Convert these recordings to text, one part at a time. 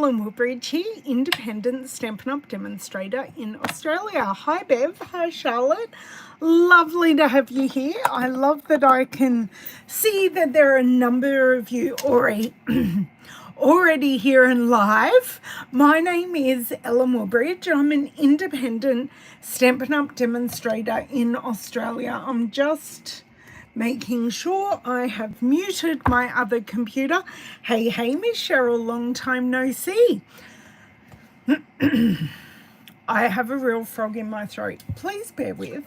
Ellen Woodbridge here, independent Stampin' Up demonstrator in Australia. Hi Bev, hi Charlotte. Lovely to have you here. I love that I can see that there are a number of you already here and live. My name is Ellen Woodbridge. I'm an independent Stampin' Up demonstrator in Australia. I'm just making sure I have muted my other computer. Hey, Miss Cheryl, long time no see. I have a real frog in my throat. Please bear with.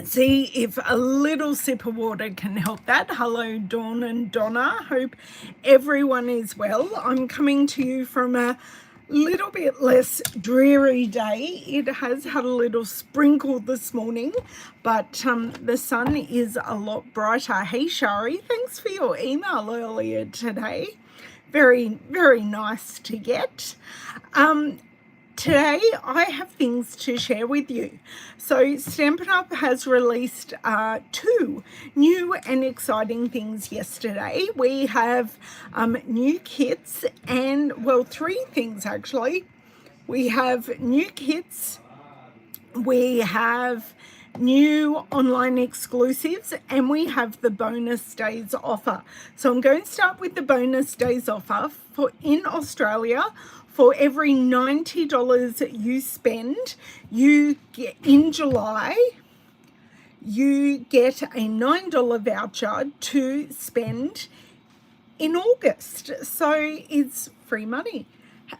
See if a little sip of water can help that. Hello, Dawn and Donna. Hope everyone is well. I'm coming to you from a little bit less dreary day. It has had a little sprinkle this morning, but the sun is a lot brighter. Hey Shari, thanks for your email earlier today. Very, very nice to get. Today I have things to share with you. So Stampin' Up has released two new and exciting things yesterday. We have new kits and, well, three things actually. We have new kits, we have new online exclusives, and we have the bonus days offer. So I'm going to start with the bonus days offer for in Australia. For every $90 you spend, you get in July, you get a $9 voucher to spend in August. So it's free money.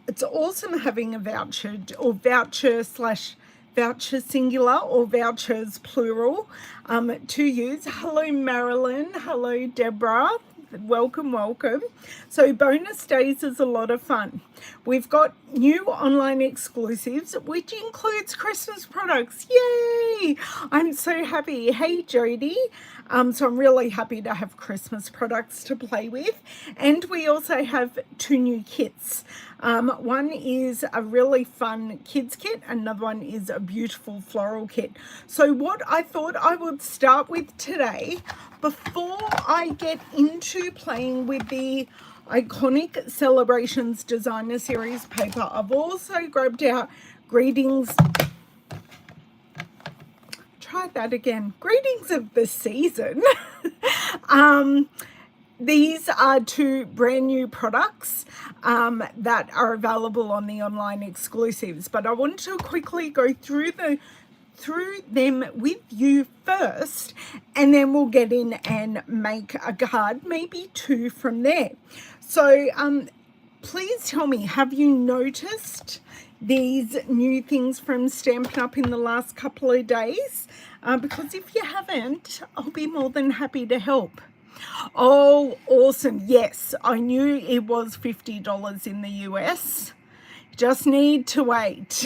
It's awesome having a voucher or voucher singular or vouchers plural to use. Hello Marilyn, hello Deborah. Welcome. So bonus days is a lot of fun. We've got new online exclusives, which includes Christmas products. Yay! I'm so happy. Hey Jody. So I'm really happy to have Christmas products to play with. And we also have two new kits. One is a really fun kids kit. Another one is a beautiful floral kit. So what I thought I would start with today, before I get into playing with the Iconic Celebrations Designer Series paper, I've also grabbed out Greetings. Try that again. Greetings of the season. These are two brand new products that are available on the online exclusives, but I want to quickly go through them with you first, and then we'll get in and make a card, maybe two from there. So please tell me, have you noticed these new things from Stampin' Up in the last couple of days? Because if you haven't, I'll be more than happy to help. Oh, awesome. Yes, I knew it was $50 in the US. Just need to wait.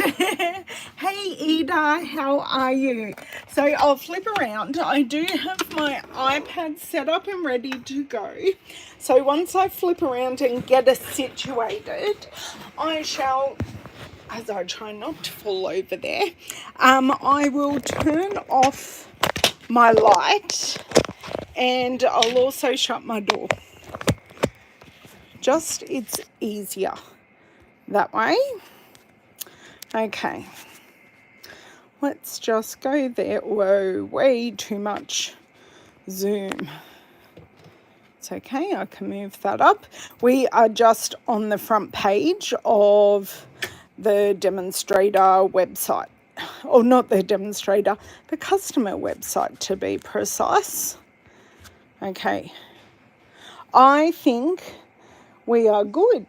Hey Ida, how are you? So I'll flip around. I do have my iPad set up and ready to go. So once I flip around and get us situated, I shall, as I try not to fall over there, I will turn off my light and I'll also shut my door. Just, it's easier that way. Okay, let's just go there. Whoa, way too much zoom. It's okay, I can move that up. We are just on the front page of the Demonstrator website, or not the Demonstrator, the customer website to be precise. Okay, I think we are good.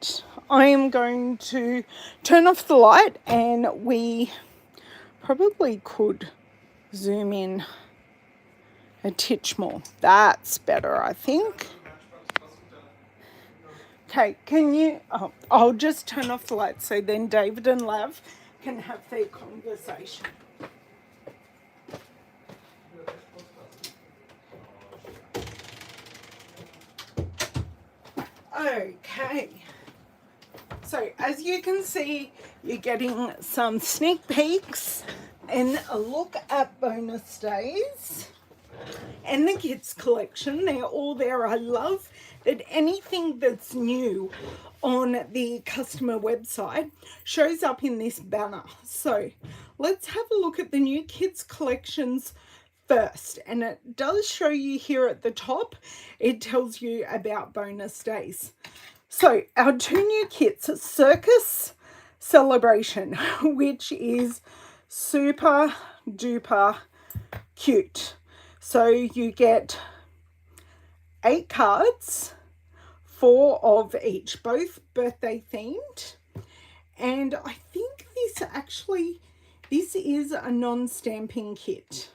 I am going to turn off the light, and we probably could zoom in a titch more. That's better, I think. Okay, can you, I'll just turn off the light so then David and Lav can have their conversation. Okay. So as you can see, you're getting some sneak peeks and a look at bonus days and the kids collection. They're all there. I love that anything that's new on the customer website shows up in this banner. So let's have a look at the new kids collections first, and it does show you here at the top. It tells you about bonus days. So our 2 new kits, Circus Celebration, which is super duper cute. So you get 8 cards, 4 of each, both birthday themed. And I think this is a non-stamping kit.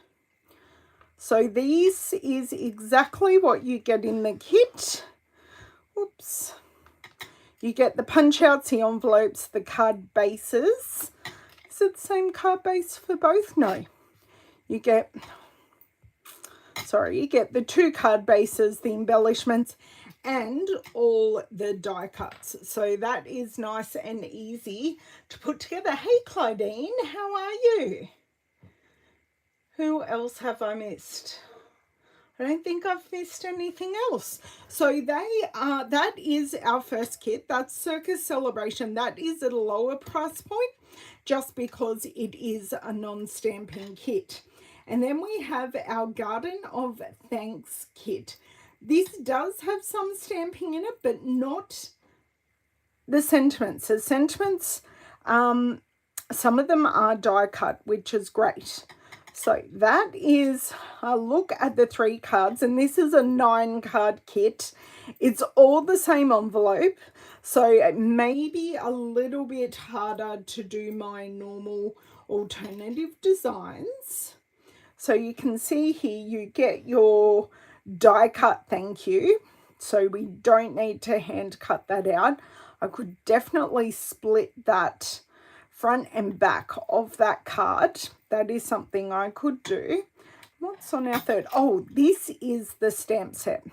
So this is exactly what you get in the kit. Oops. You get the punch outs, the envelopes, the card bases. Is it the same card base for both? No. You get the 2 card bases, the embellishments, and all the die cuts. So that is nice and easy to put together. Hey, Claudine, how are you? Who else have I missed? I don't think I've missed anything else. So that is our first kit. That's Circus Celebration. That is at a lower price point just because it is a non-stamping kit. And then we have our Garden of Thanks kit. This does have some stamping in it, but not the sentiments. The sentiments, some of them are die cut, which is great. So that is a look at the 3 cards, and this is a 9 card kit. It's all the same envelope, so it may be a little bit harder to do my normal alternative designs. So you can see here you get your die cut thank you, so we don't need to hand cut that out. I could definitely split that front and back of that card. That is something I could do. What's on our third? Oh, this is the stamp set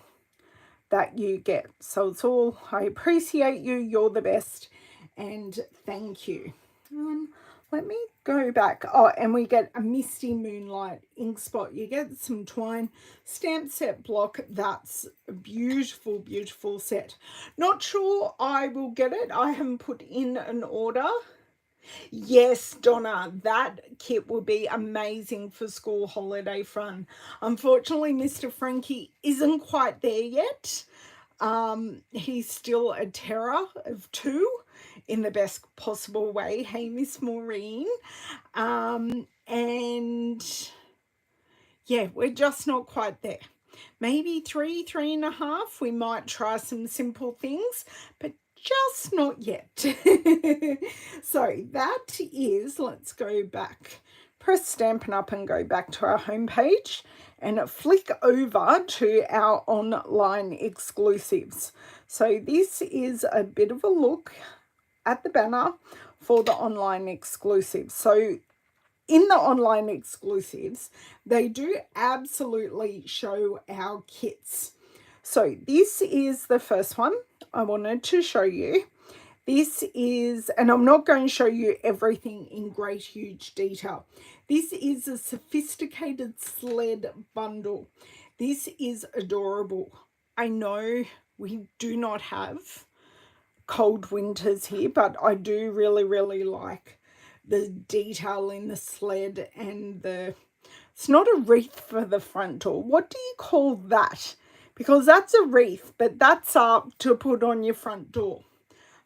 that you get. So it's all, I appreciate you, you're the best, and thank you. Let me go back. Oh, and we get a Misty Moonlight ink spot. You get some twine stamp set block. That's a beautiful, beautiful set. Not sure I will get it. I haven't put in an order. Yes, Donna, that kit will be amazing for school holiday fun. Unfortunately, Mr. Frankie isn't quite there yet. He's still a terror of 2 in the best possible way. Hey, Miss Maureen. And yeah, we're just not quite there. Maybe 3.5. We might try some simple things, but just not yet. So that is, let's go back, press Stampin' Up and go back to our homepage and flick over to our online exclusives. So this is a bit of a look at the banner for the online exclusives. So in the online exclusives, they do absolutely show our kits. So this is the first one I wanted to show you. This is, and I'm not going to show you everything in great huge detail. This is a sophisticated sled bundle. This is adorable. I know we do not have cold winters here, but I do really, really like the detail in the sled and it's not a wreath for the front door. What do you call that? Because that's a wreath, but that's up to put on your front door.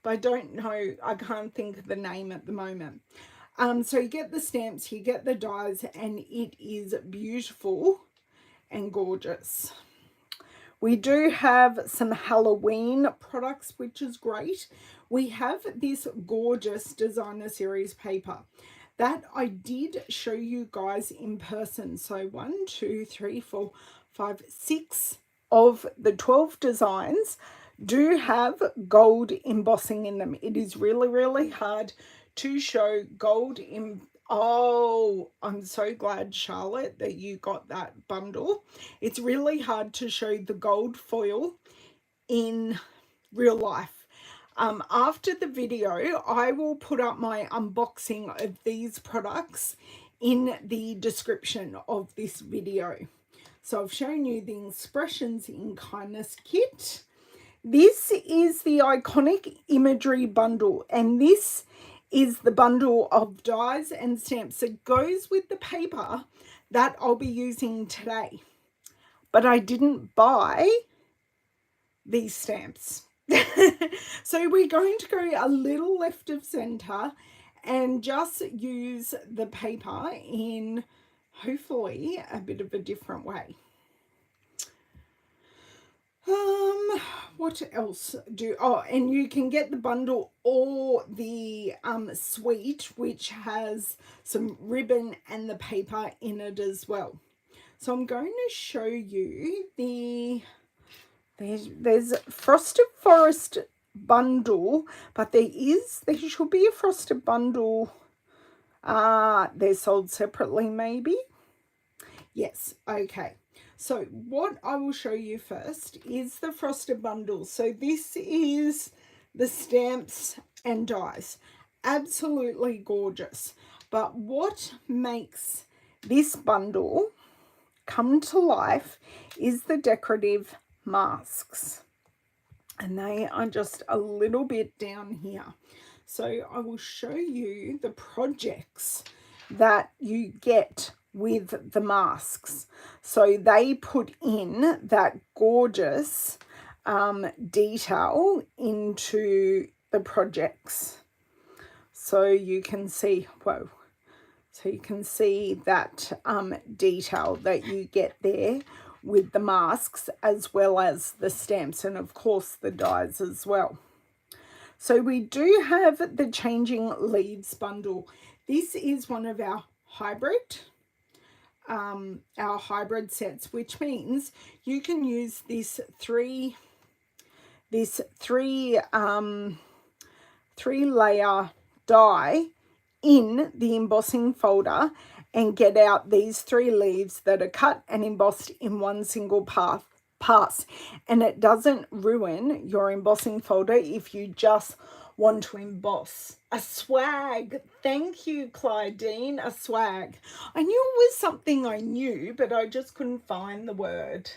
But I don't know, I can't think of the name at the moment. So you get the stamps, you get the dies, and it is beautiful and gorgeous. We do have some Halloween products, which is great. We have this gorgeous designer series paper that I did show you guys in person. So 1, 2, 3, 4, 5, 6 of the 12 designs do have gold embossing in them. It is really, really hard to show gold in. Oh, I'm so glad, Charlotte, that you got that bundle. It's really hard to show the gold foil in real life. After the video, I will put up my unboxing of these products in the description of this video. So I've shown you the Expressions in Kindness kit. This is the Iconic Imagery Bundle, and this is the bundle of dies and stamps that goes with the paper that I'll be using today. But I didn't buy these stamps. So we're going to go a little left of center and just use the paper in hopefully a bit of a different way. What else and you can get the bundle or the suite, which has some ribbon and the paper in it as well. So I'm going to show you there's Frosted Forest bundle, but there should be a frosted bundle. They're sold separately, maybe. Yes, okay. So what I will show you first is the frosted bundle. So this is the stamps and dies. Absolutely gorgeous. But what makes this bundle come to life is the decorative masks. And they are just a little bit down here. So I will show you the projects that you get with the masks. So they put in that gorgeous detail into the projects. So you can see, whoa. So you can see that detail that you get there with the masks, as well as the stamps, and of course the dies as well. So we do have the Changing Leaves bundle. This is one of our hybrid sets, which means you can use this three layer die in the embossing folder and get out these 3 leaves that are cut and embossed in one single pass, and it doesn't ruin your embossing folder if you just want to emboss. A swag. Thank you, Clydine. A swag. I knew it was something I knew, but I just couldn't find the word.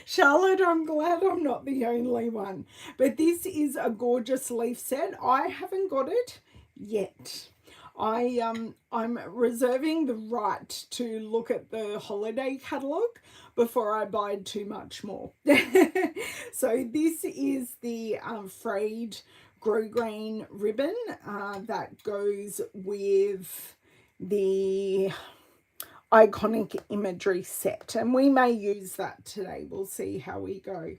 Charlotte, I'm glad I'm not the only one. But this is a gorgeous leaf set. I haven't got it yet. I'm reserving the right to look at the holiday catalogue before I buy too much more. So this is the frayed grosgrain ribbon that goes with the Iconic Imagery set, and we may use that today. We'll see how we go.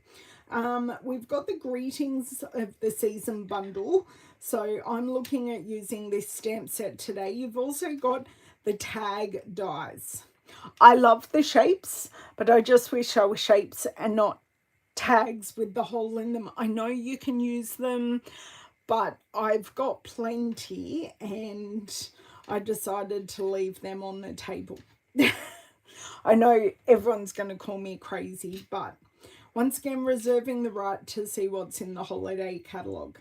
We've got the Greetings of the Season bundle, so I'm looking at using this stamp set today. You've also got the tag dies. I love the shapes, but I just wish I were shapes and not tags with the hole in them. I know you can use them, but I've got plenty and I decided to leave them on the table. I know everyone's going to call me crazy, but once again, reserving the right to see what's in the holiday catalogue.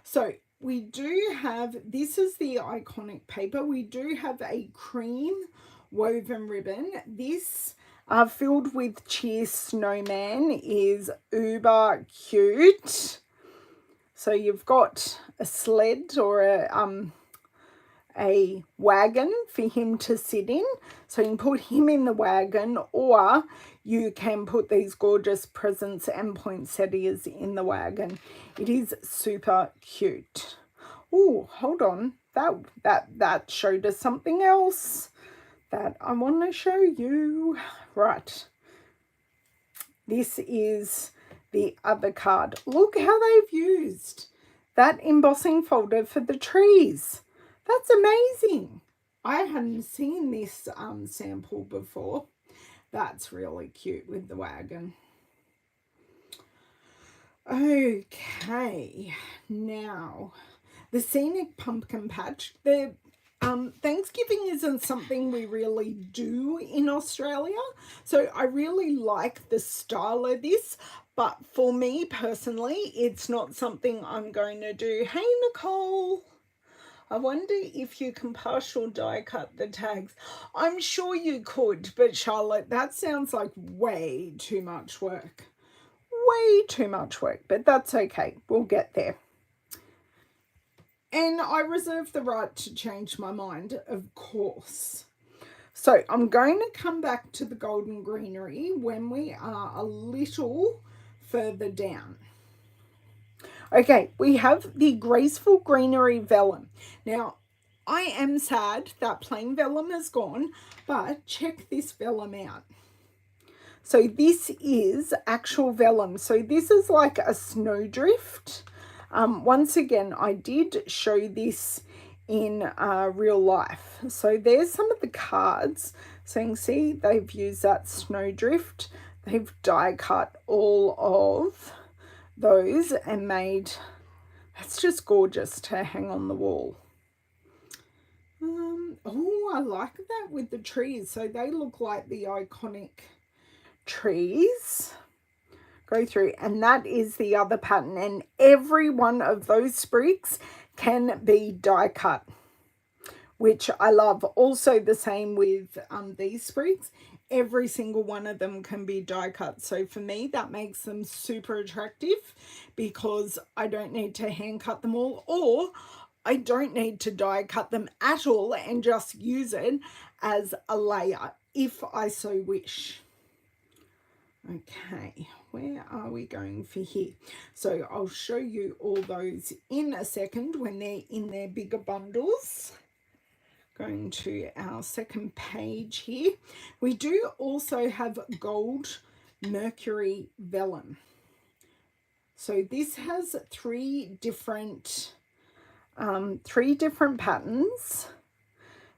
So we do have, this is the Iconic paper. We do have a cream woven ribbon. This filled with Cheer Snowman is uber cute. So you've got a sled or a wagon for him to sit in, so you can put him in the wagon, or you can put these gorgeous presents and poinsettias in the wagon. It is super cute. Oh, hold on, that showed us something else that I want to show you. Right, this is the other card. Look how they've used that embossing folder for the trees. That's amazing. I hadn't seen this sample before. That's really cute with the wagon. Okay, now the Scenic Pumpkin Patch. The Thanksgiving isn't something we really do in Australia, so I really like the style of this, but for me personally, it's not something I'm going to do. Hey, Nicole. I wonder if you can partial die cut the tags. I'm sure you could, but Charlotte, that sounds like way too much work. Way too much work, but that's okay. We'll get there. And I reserve the right to change my mind, of course. So I'm going to come back to the golden greenery when we are a little further down. Okay, we have the graceful greenery vellum. Now, I am sad that plain vellum is gone, but check this vellum out. So this is actual vellum. So this is like a snowdrift. Once again, I did show this in real life. So there's some of the cards. So you can see they've used that snowdrift. They've die cut all of those and made, that's just gorgeous to hang on the wall. Oh, I like that with the trees. So they look like the iconic trees. Go through, and that is the other pattern, and every one of those sprigs can be die cut, which I love. Also the same with these sprigs. Every single one of them can be die cut. So for me, that makes them super attractive because I don't need to hand cut them all, or I don't need to die cut them at all and just use it as a layer if I so wish. Okay, where are we going for here? So I'll show you all those in a second when they're in their bigger bundles. Going to our second page here. We do also have gold mercury vellum. So this has three different patterns.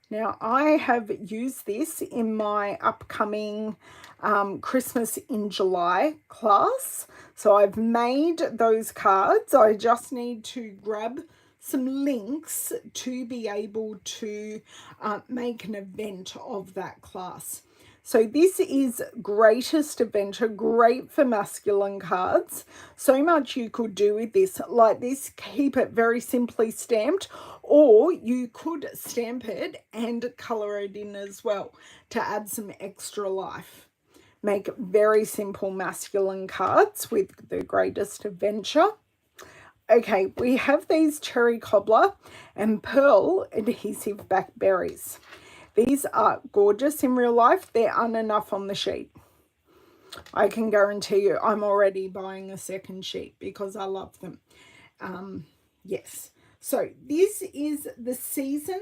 Now I have used this in my upcoming Christmas in July class. So I've made those cards. I just need to grab some links to be able to make an event of that class. So this is Greatest Adventure, great for masculine cards. So much you could do with this, like this, keep it very simply stamped, or you could stamp it and colour it in as well to add some extra life. Make very simple masculine cards with the Greatest Adventure. Okay, we have these cherry cobbler and pearl adhesive back berries. These are gorgeous in real life. There aren't enough on the sheet. I can guarantee you I'm already buying a second sheet because I love them. Yes, so this is the season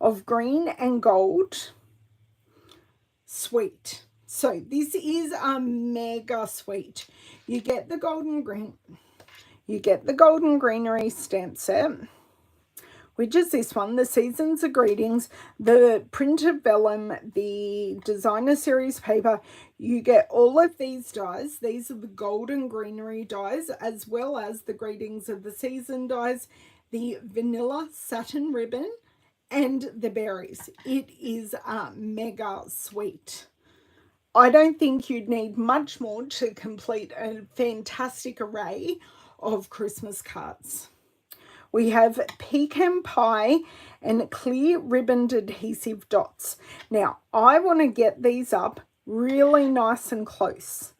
of green and gold sweet. So this is a mega sweet. You get the golden green. You get the golden greenery stamp set, which is this one, the Seasons of Greetings, the printed vellum, the designer series paper. You get all of these dies. These are the golden greenery dies, as well as the Greetings of the Season dies, the vanilla satin ribbon, and the berries. It is mega sweet. I don't think you'd need much more to complete a fantastic array of Christmas cards. We have pecan pie and clear ribboned adhesive dots. Now, I want to get these up really nice and close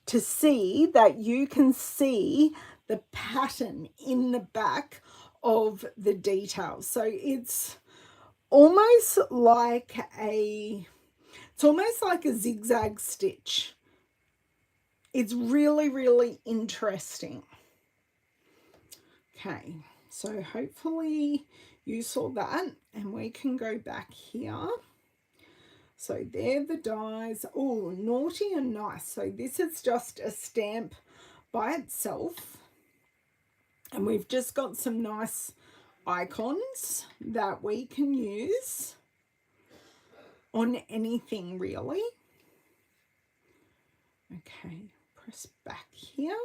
to see that you can see the pattern in the back of the details. So it's almost like a zigzag stitch. It's really, really interesting. Okay, so hopefully you saw that, and we can go back here. So they're the dies. Oh, naughty and nice. So this is just a stamp by itself, and we've just got some nice icons that we can use on anything really. Okay, press back here.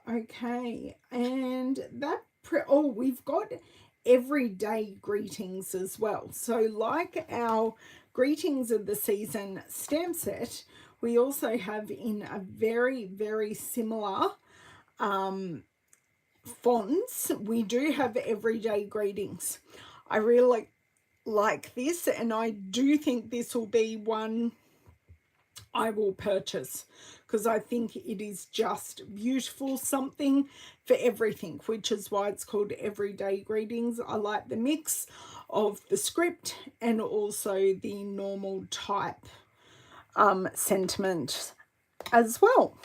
Okay, and that we've got everyday greetings as well. So like our Greetings of the Season stamp set, we also have in a very, very similar fonts, we do have everyday greetings. I really like this, and I do think this will be one I will purchase because I think it is just beautiful, something for everything, which is why it's called Everyday Greetings. I like the mix of the script and also the normal type sentiment as well.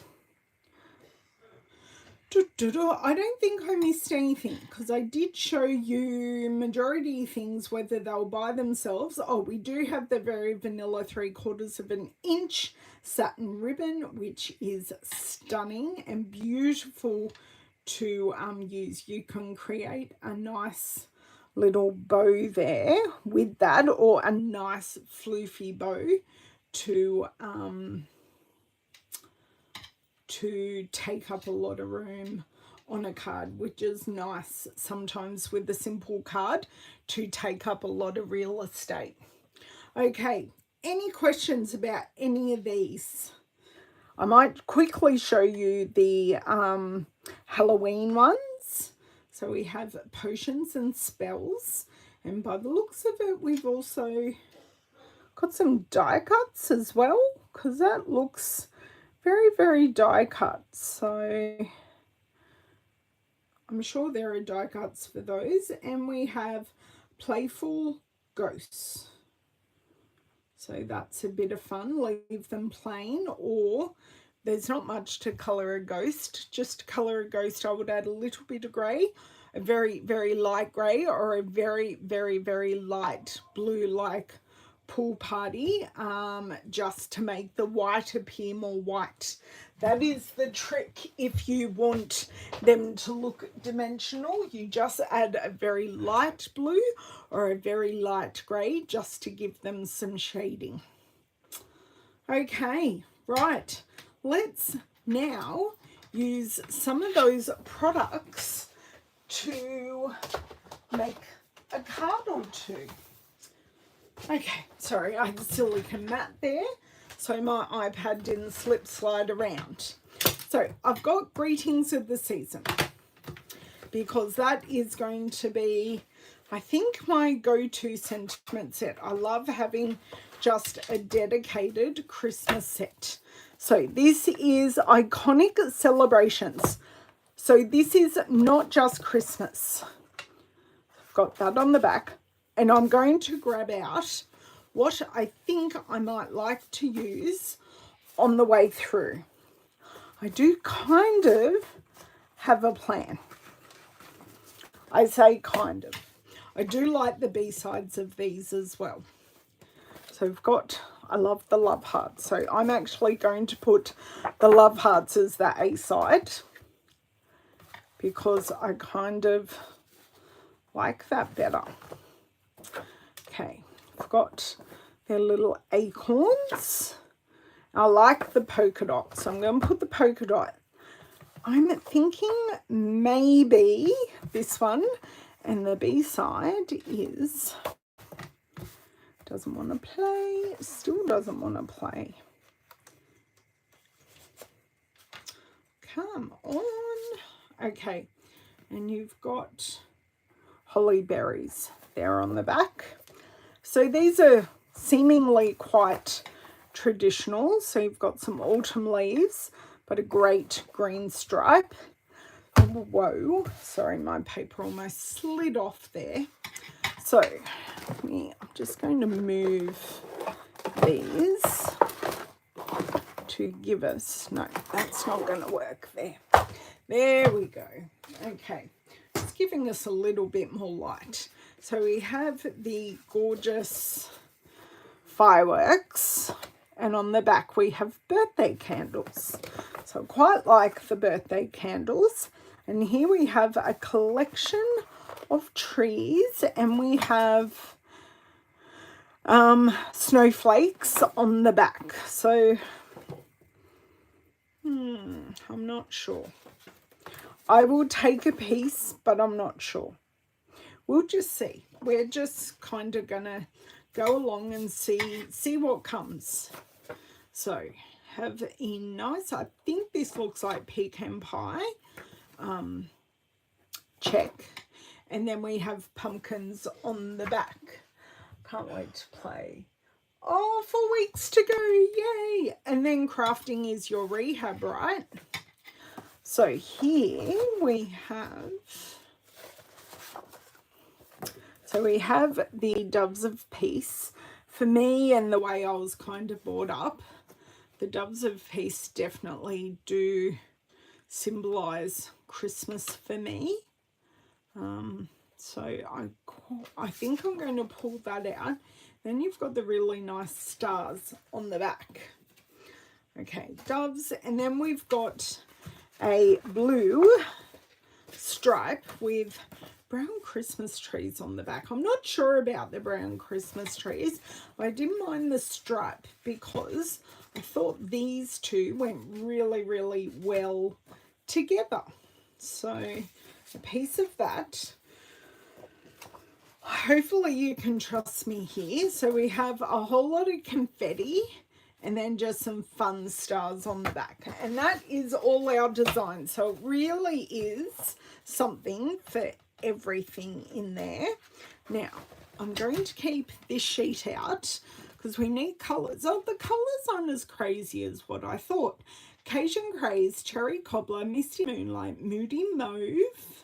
I don't think I missed anything because I did show you majority of things, whether they'll buy themselves. Oh, we do have the very vanilla 3/4 of an inch satin ribbon, which is stunning and beautiful to use. You can create a nice little bow there with that, or a nice floofy bow to take up a lot of room on a card, which is nice sometimes with a simple card to take up a lot of real estate. Okay, any questions about any of these? I might quickly show you the Halloween ones. So we have potions and spells, and by the looks of it, we've also got some die cuts as well, because that looks very, very die cut. So I'm sure there are die cuts for those. And we have playful ghosts. So that's a bit of fun. Leave them plain, or there's not much to colour a ghost. Just to colour a ghost, I would add a little bit of grey, a very, very light grey, or a very, very, very light blue, like pool party, just to make the white appear more white. That is the trick. If you want them to look dimensional, you just add a very light blue or a very light grey just to give them some shading. Okay, right, let's now use some of those products to make a card or two. Okay, sorry, I had a silicone mat there, so my iPad didn't slide around. So I've got Greetings of the Season, because that is going to be, I think, my go-to sentiment set. I love having just a dedicated Christmas set. So this is Iconic Celebrations. So this is not just Christmas. I've got that on the back. And I'm going to grab out what I think I might like to use on the way through. I do kind of have a plan. I say kind of. I do like the B-sides of these as well. So we've got, I love the love hearts. So I'm actually going to put the love hearts as the A side, because I kind of like that better. Okay, I've got their little acorns. I like the polka dot, so I'm going to put the polka dot. I'm thinking maybe this one, and the B side is, doesn't want to play, still doesn't want to play. Come on. Okay, and you've got holly berries there on the back. So these are seemingly quite traditional. So you've got some autumn leaves, but a great green stripe. Whoa, sorry, my paper almost slid off there. So I'm just going to move these to give us, no, that's not going to work there. There we go. Okay, it's giving us a little bit more light. So we have the gorgeous fireworks, and on the back we have birthday candles. So I quite like the birthday candles. And here we have a collection of trees, and we have snowflakes on the back. So I'm not sure. I will take a piece, but I'm not sure. We'll just see. We're just kind of gonna go along and see what comes. So have a nice, I think this looks like pecan pie. check. And then we have pumpkins on the back. Can't wait to play. Oh, 4 weeks to go, yay! And then crafting is your rehab, right? So here we have, the Doves of Peace. For me, and the way I was kind of brought up, the Doves of Peace definitely do symbolize Christmas for me. So I think I'm going to pull that out. Then you've got the really nice stars on the back. Okay, doves. And then we've got a blue stripe with brown Christmas trees on the back. I'm not sure about the brown Christmas trees. I didn't mind the stripe because I thought these two went really, really well together. So a piece of that. Hopefully you can trust me here. So we have a whole lot of confetti and then just some fun stars on the back. And that is all our design. So it really is something for everything in there. Now, I'm going to keep this sheet out because we need colours. Oh, the colours aren't as crazy as what I thought. Cajun Craze, Cherry Cobbler, Misty Moonlight, Moody Mauve,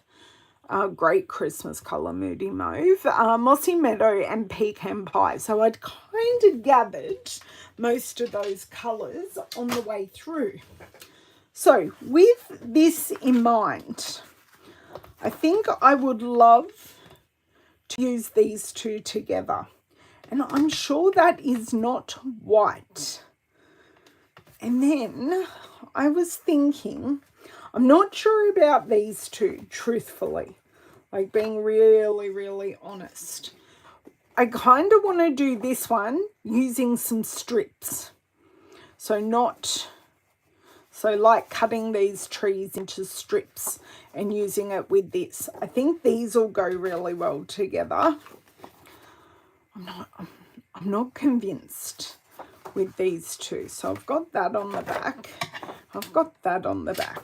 great Christmas colour, Moody Mauve, Mossy Meadow and Pecan Pie. So I'd kind of gathered most of those colours on the way through. So with this in mind, I think I would love to use these two together. And I'm sure that is not white. And then I was thinking, I'm not sure about these two, truthfully. Like being really, really honest. I kind of want to do this one using some strips. So like cutting these trees into strips and using it with this. I think these will go really well together. I'm not convinced with these two. So I've got that on the back. I've got that on the back.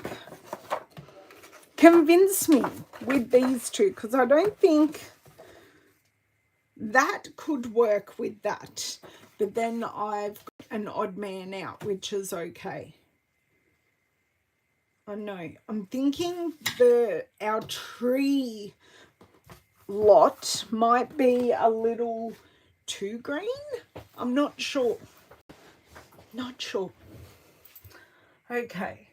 Convince me with these two, because I don't think that could work with that. But then I've got an odd man out, which is okay. I know. I'm thinking our tree lot might be a little too green. I'm not sure. Not sure. Okay.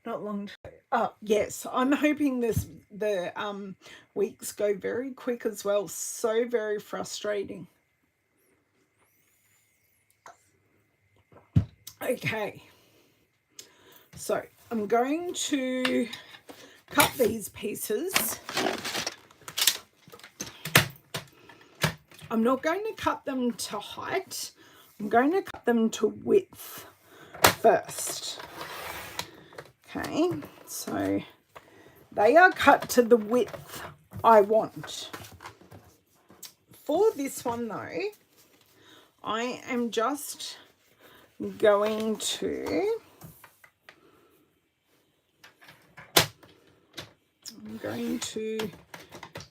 Not long to go. Oh, yes, I'm hoping the weeks go very quick as well. So very frustrating. Okay. So I'm going to cut these pieces. I'm not going to cut them to height. I'm going to cut them to width first. Okay, so they are cut to the width I want. For this one though, I am just going to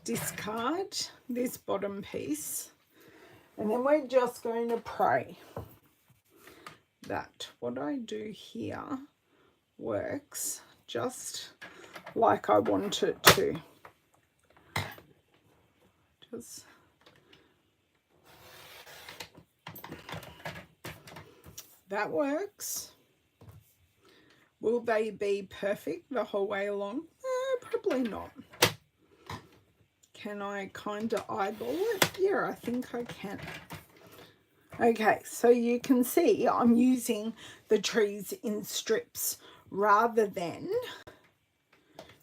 discard this bottom piece, and then we're just going to pray that what I do here works just like I want it to. Just that works. Will they be perfect the whole way along? Probably not. Can I kind of eyeball it? Yeah, I think I can. Okay, so you can see I'm using the trees in strips rather than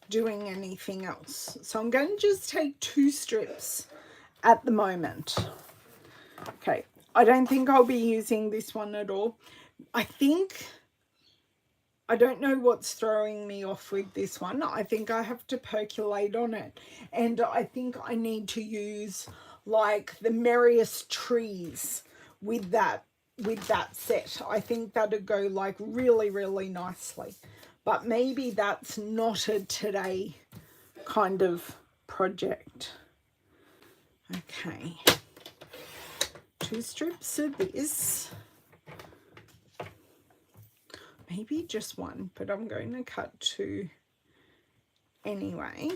doing anything else. So I'm going to just take 2 strips at the moment. Okay, I don't think I'll be using this one at all. I don't know what's throwing me off with this one. I think I have to percolate on it. And I think I need to use like the merriest trees with that set. I think that'd go like really, really nicely. But maybe that's not a today kind of project. Okay, 2 strips of this, maybe just 1, but I'm going to cut 2 anyway.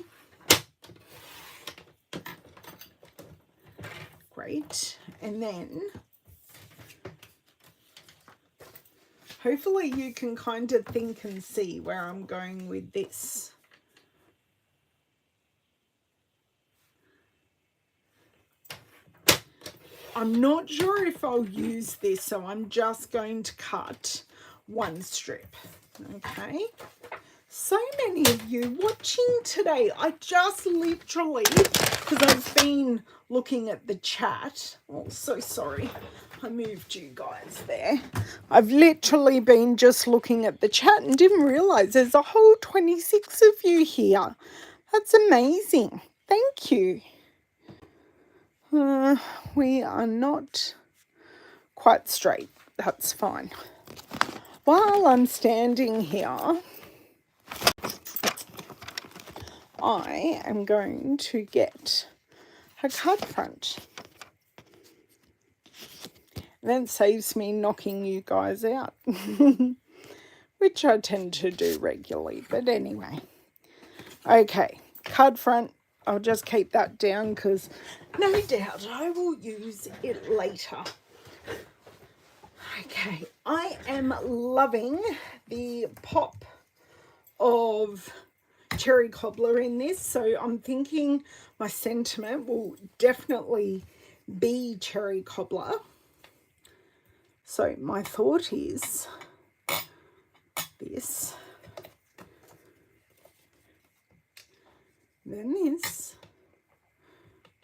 Great. And then hopefully you can kind of think and see where I'm going with this. I'm not sure if I'll use this, so I'm just going to cut 1 strip. Okay. So many of you watching today. I just literally, because I've been looking at the chat. Oh, so sorry. I moved you guys there. I've literally been just looking at the chat and didn't realize there's a whole 26 of you here. That's amazing. Thank you. We are not quite straight. That's fine. While I'm standing here, I am going to get a card front. That saves me knocking you guys out, which I tend to do regularly. But anyway, okay, card front. I'll just keep that down because no doubt I will use it later. Okay, I am loving the pop of cherry cobbler in this, so I'm thinking my sentiment will definitely be cherry cobbler. So my thought is this, then this.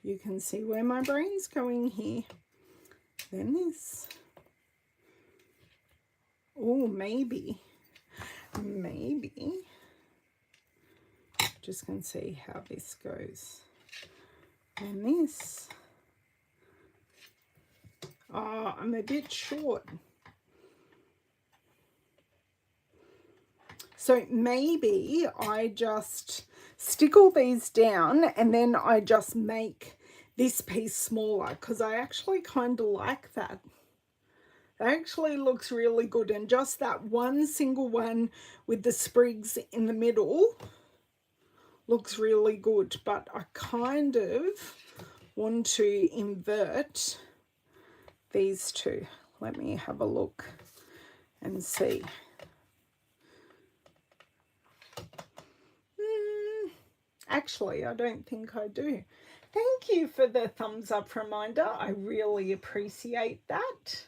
You can see where my brain's going here. Then this. Oh, maybe. Just going to see how this goes. And this. Oh, I'm a bit short. So maybe I just stick all these down and then I just make this piece smaller because I actually kind of like that. It actually looks really good, and just that one single one with the sprigs in the middle looks really good, but I kind of want to invert these two. Let me have a look and see. Actually, I don't think I do. Thank you for the thumbs up reminder. I really appreciate that.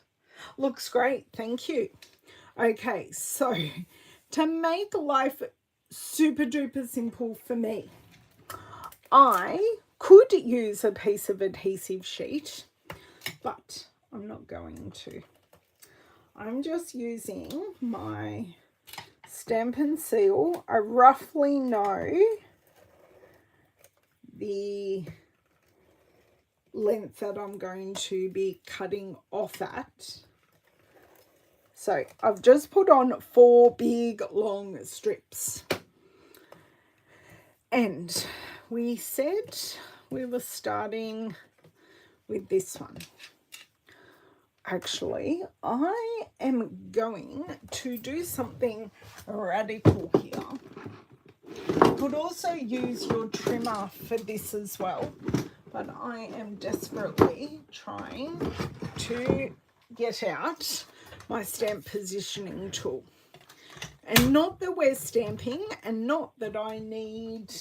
Looks great. Thank you. Okay, so to make life super duper simple for me, I could use a piece of adhesive sheet, but I'm not going to. I'm just using my Stampin' Seal. I roughly know the length that I'm going to be cutting off at. So I've just put on 4 big long strips. And we said we were starting with this one. Actually, I am going to do something radical here. You could also use your trimmer for this as well, but I am desperately trying to get out my stamp positioning tool. And not that we're stamping, and not that I need,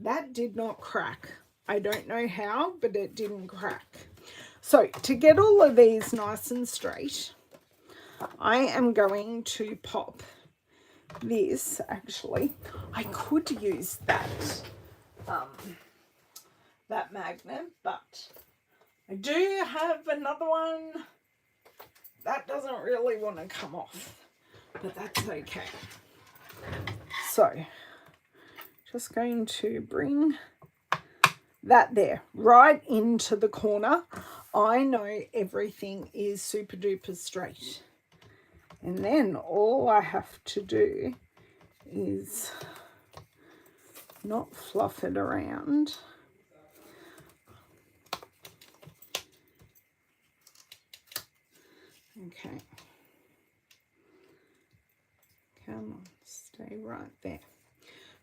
that did not crack. I don't know how, but it didn't crack. So to get all of these nice and straight, I am going to pop this. Actually, I could use that that magnet, but I do have another one that doesn't really want to come off, but that's okay. So just going to bring that there right into the corner. I know everything is super duper straight, and then all I have to do is not fluff it around. Okay. Come on, stay right there.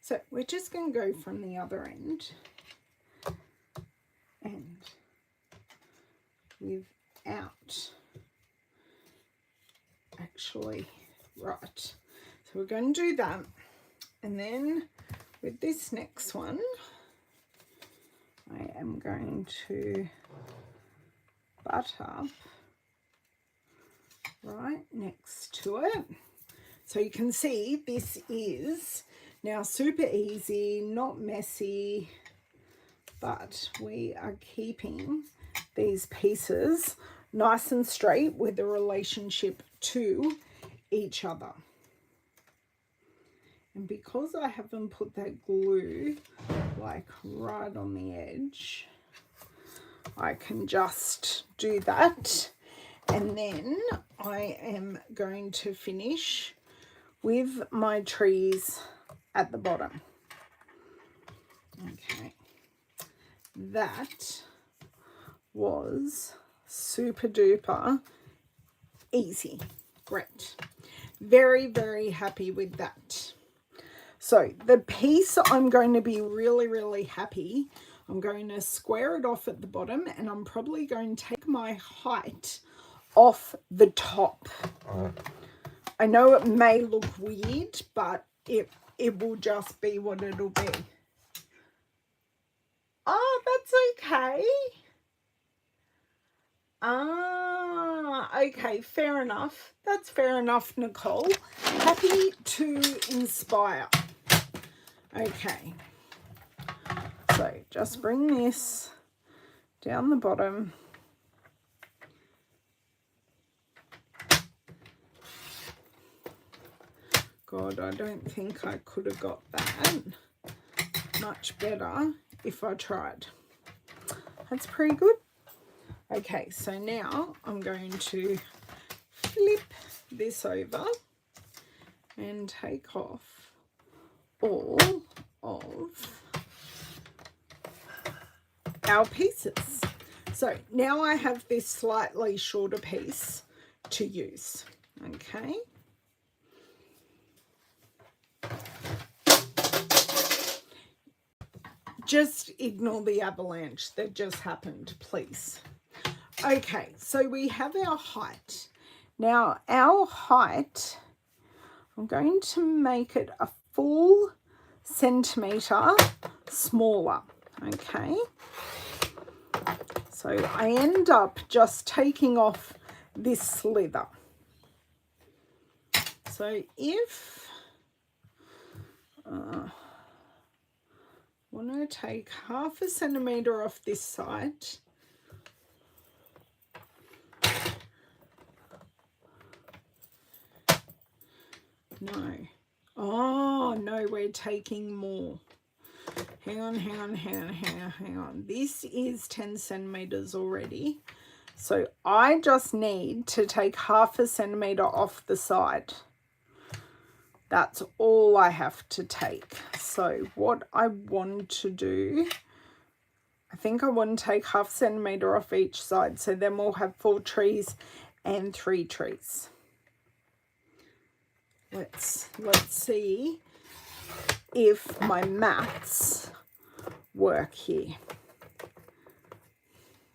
So we're just going to go from the other end and without actually, right. So we're going to do that. And then with this next one, I am going to butt up right next to it. So you can see this is now super easy, not messy, but we are keeping these pieces nice and straight with a relationship to each other. And because I haven't put that glue like right on the edge, I can just do that. And then I am going to finish with my trees at the bottom. Okay, that was super duper easy. Great. Very, very happy with that. So the piece I'm going to be really, really happy. I'm going to square it off at the bottom, and I'm probably going to take my height off the top. I know it may look weird, but it will just be what it'll be. Oh, that's okay. Okay, fair enough. That's fair enough, Nicole. Happy to inspire. Okay. So just bring this down the bottom. God, I don't think I could have got that much better if I tried. That's pretty good. Okay, so now I'm going to flip this over and take off all of our pieces. So now I have this slightly shorter piece to use. Okay. Just ignore the avalanche that just happened, please. Okay, so we have our height. Now, our height, I'm going to make it a full centimetre smaller, okay? So I end up just taking off this slither. So if I want to take 1/2 centimetre off this side, no. Oh, no, we're taking more. Hang on. This is 10 centimetres already. So I just need to take 1/2 centimetre off the side. That's all I have to take. So what I want to do, I think I want to take 1/2 centimetre off each side. So then we'll have 4 trees and 3 trees. Let's see if my maths work here.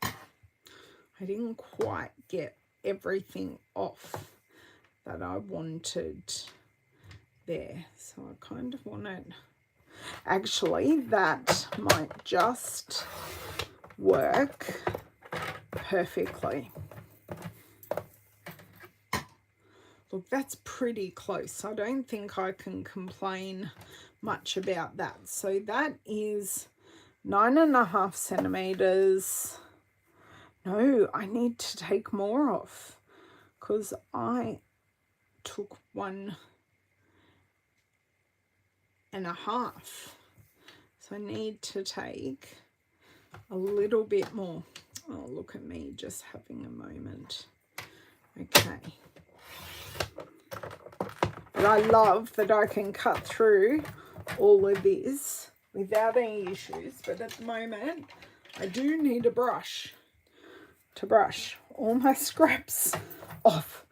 I didn't quite get everything off that I wanted there. So I kind of want it. Actually, that might just work perfectly. Look, that's pretty close. I don't think I can complain much about that. So that is 9.5 centimetres. No, I need to take more off because I took 1.5. So I need to take a little bit more. Oh, look at me just having a moment. Okay. But I love that I can cut through all of this without any issues. But at the moment, I do need a brush to brush all my scraps off.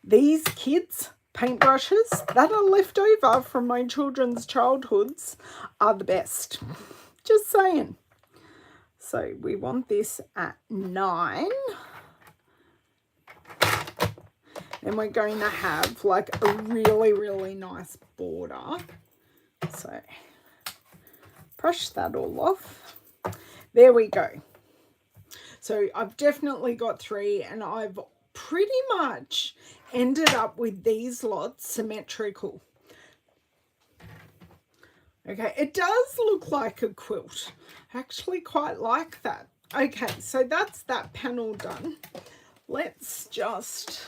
These kids' paintbrushes that are left over from my children's childhoods are the best. Just saying. So we want this at 9. And we're going to have like a really, really nice border. So brush that all off. There we go. So I've definitely got 3, and I've pretty much ended up with these lots symmetrical. Okay, it does look like a quilt. I actually quite like that. Okay, so that's that panel done. Let's just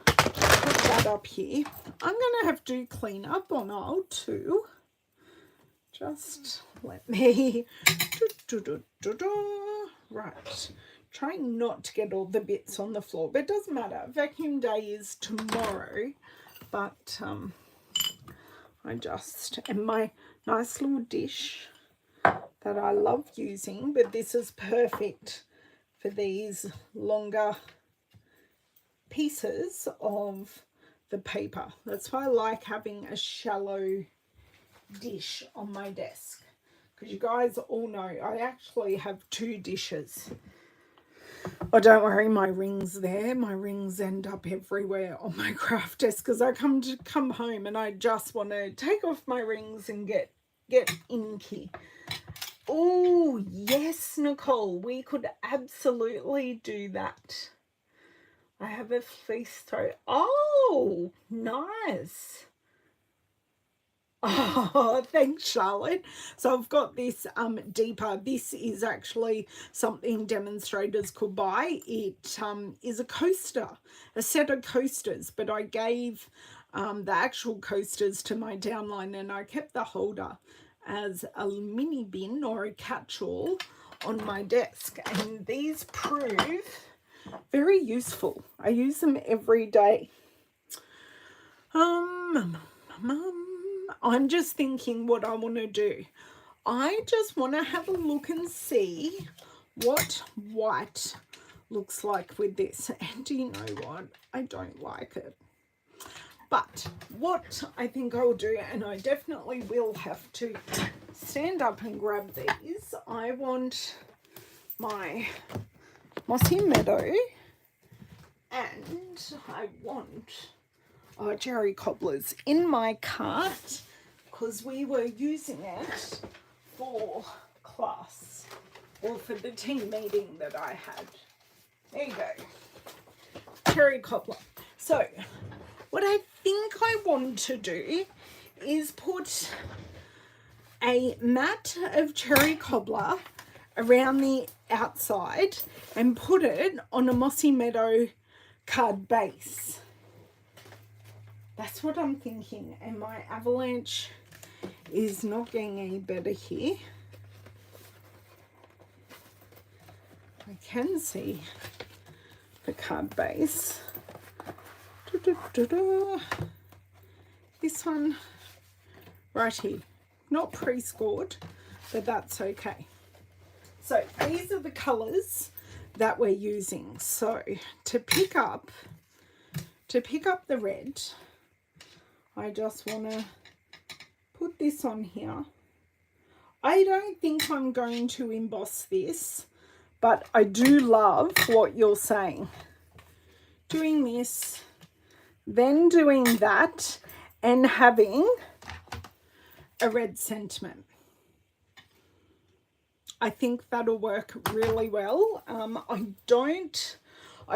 put that up here. I'm going to have to clean up on aisle 2. Just let me... Right. Trying not to get all the bits on the floor, but it doesn't matter. Vacuum day is tomorrow, but I just... And my nice little dish that I love using, but this is perfect for these longer pieces of the paper. That's why I like having a shallow dish on my desk, because you guys all know I actually have 2 dishes. Oh, don't worry, my ring's there. My rings end up everywhere on my craft desk because I come home and I just want to take off my rings and get inky. Oh, yes, Nicole, we could absolutely do that. I have a fleece throat. Oh, nice. Oh, thanks, Charlotte. So I've got this deeper. This is actually something demonstrators could buy. It is a coaster, a set of coasters, but I gave the actual coasters to my downline, and I kept the holder as a mini bin or a catch-all on my desk. And these prove very useful. I use them every day. I'm just thinking what I want to do. I just want to have a look and see what white looks like with this. And do you know what? I don't like it. But what I think I'll do, and I definitely will have to stand up and grab these. I want my Mossy Meadow, and I want Jerry Cobblers in my cart because we were using it for class or for the team meeting that I had. There you go. Cherry cobbler. So what I think I want to do is put a mat of cherry cobbler around the outside and put it on a Mossy Meadow card base. That's what I'm thinking. And my avalanche is not getting any better here. I can see the card base. This one right here. Not pre-scored, but that's okay. So these are the colours that we're using. So to pick up the red, I just want to put this on here. I don't think I'm going to emboss this, but I do love what you're saying. Doing this, then doing that, and having a red sentiment. I think that'll work really well. I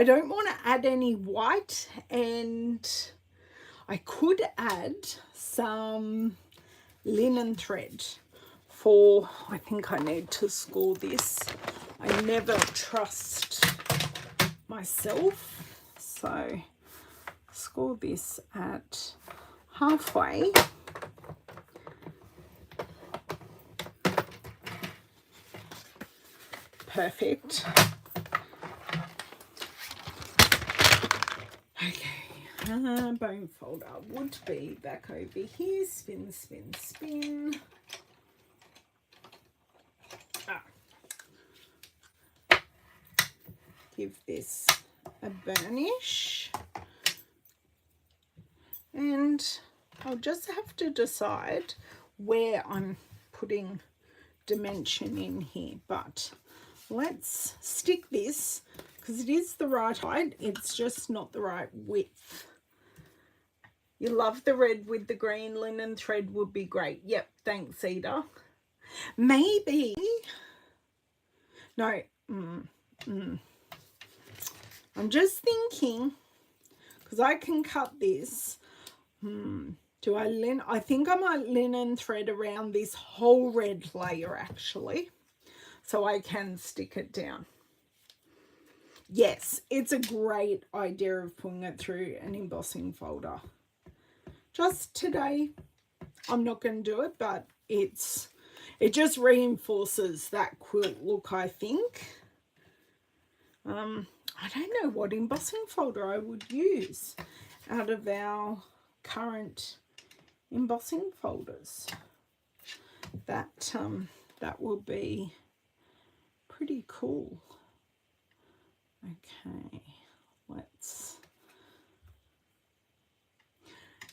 don't want to add any white, and I could add some linen thread for, I think I need to score this. I never trust myself. So score this at halfway. Perfect. Okay, bone folder would be back over here. Spin, spin, spin. Give this a burnish. And I'll just have to decide where I'm putting dimension in here. But let's stick this, because it is the right height. It's just not the right width. You love the red with the green. Linen thread would be great. Yep, thanks, Ida. Maybe. No. I'm just thinking, because I can cut this. Do I linen? I think I might linen thread around this whole red layer actually, so I can stick it down. Yes, it's a great idea of pulling it through an embossing folder. Just today, I'm not going to do it, but it just reinforces that quilt look, I think. I don't know what embossing folder I would use out of our current embossing folders. That will be pretty cool. Okay,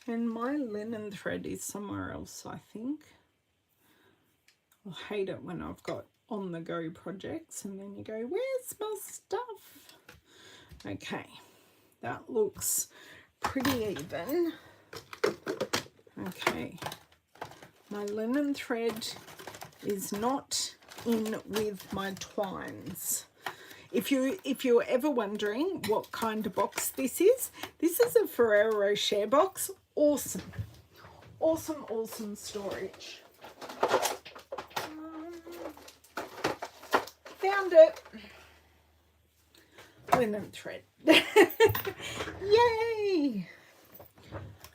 and my linen thread is somewhere else, I think. I hate it when I've got on the go projects and then you go, where's my stuff? Okay, that looks pretty even. Okay, my linen thread is not in with my twines. If you're ever wondering what kind of box this is a Ferrero Rocher box. Awesome, awesome, awesome storage. Found it. Linen thread. Yay!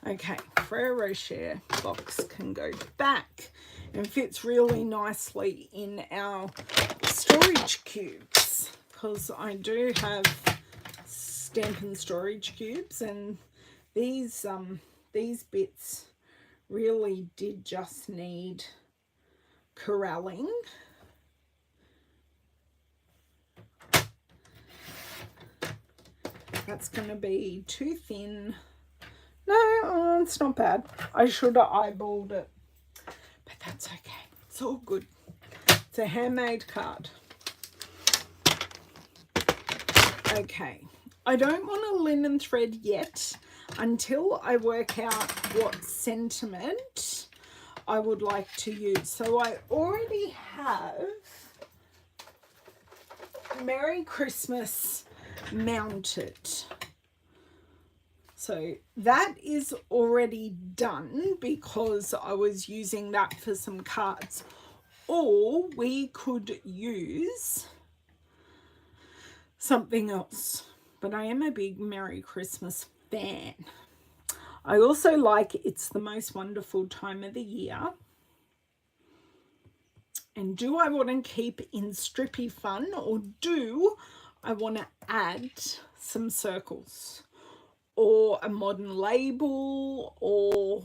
Okay, Ferrero Rocher box can go back and fits really nicely in our storage cubes, because I do have Stampin' storage cubes, and these bits really did just need corralling. That's going to be too thin. No, it's not bad. I should have eyeballed it, but that's okay. It's all good. It's a handmade card. Okay, I don't want a linen thread yet until I work out what sentiment I would like to use. So I already have Merry Christmas mounted. So that is already done because I was using that for some cards. Or we could use something else. But I am a big Merry Christmas fan. I also like It's the Most Wonderful Time of the Year. And do I want to keep in strippy fun, or do I want to add some circles or a modern label, or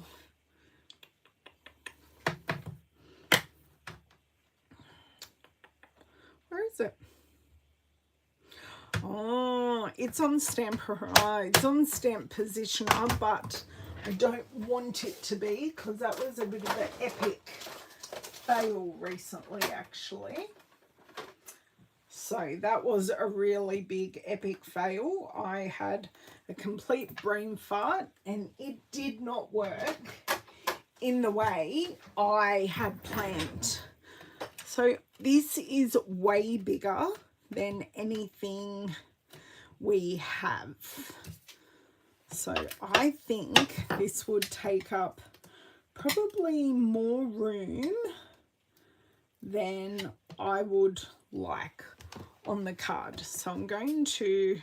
where is it? Oh, it's on it's on Stamp Positioner, but I don't want it to be because that was a bit of an epic fail recently, actually. So that was a really big epic fail. I had a complete brain fart and it did not work in the way I had planned. So this is way bigger than anything we have. So I think this would take up probably more room than I would like on the card. So I'm going to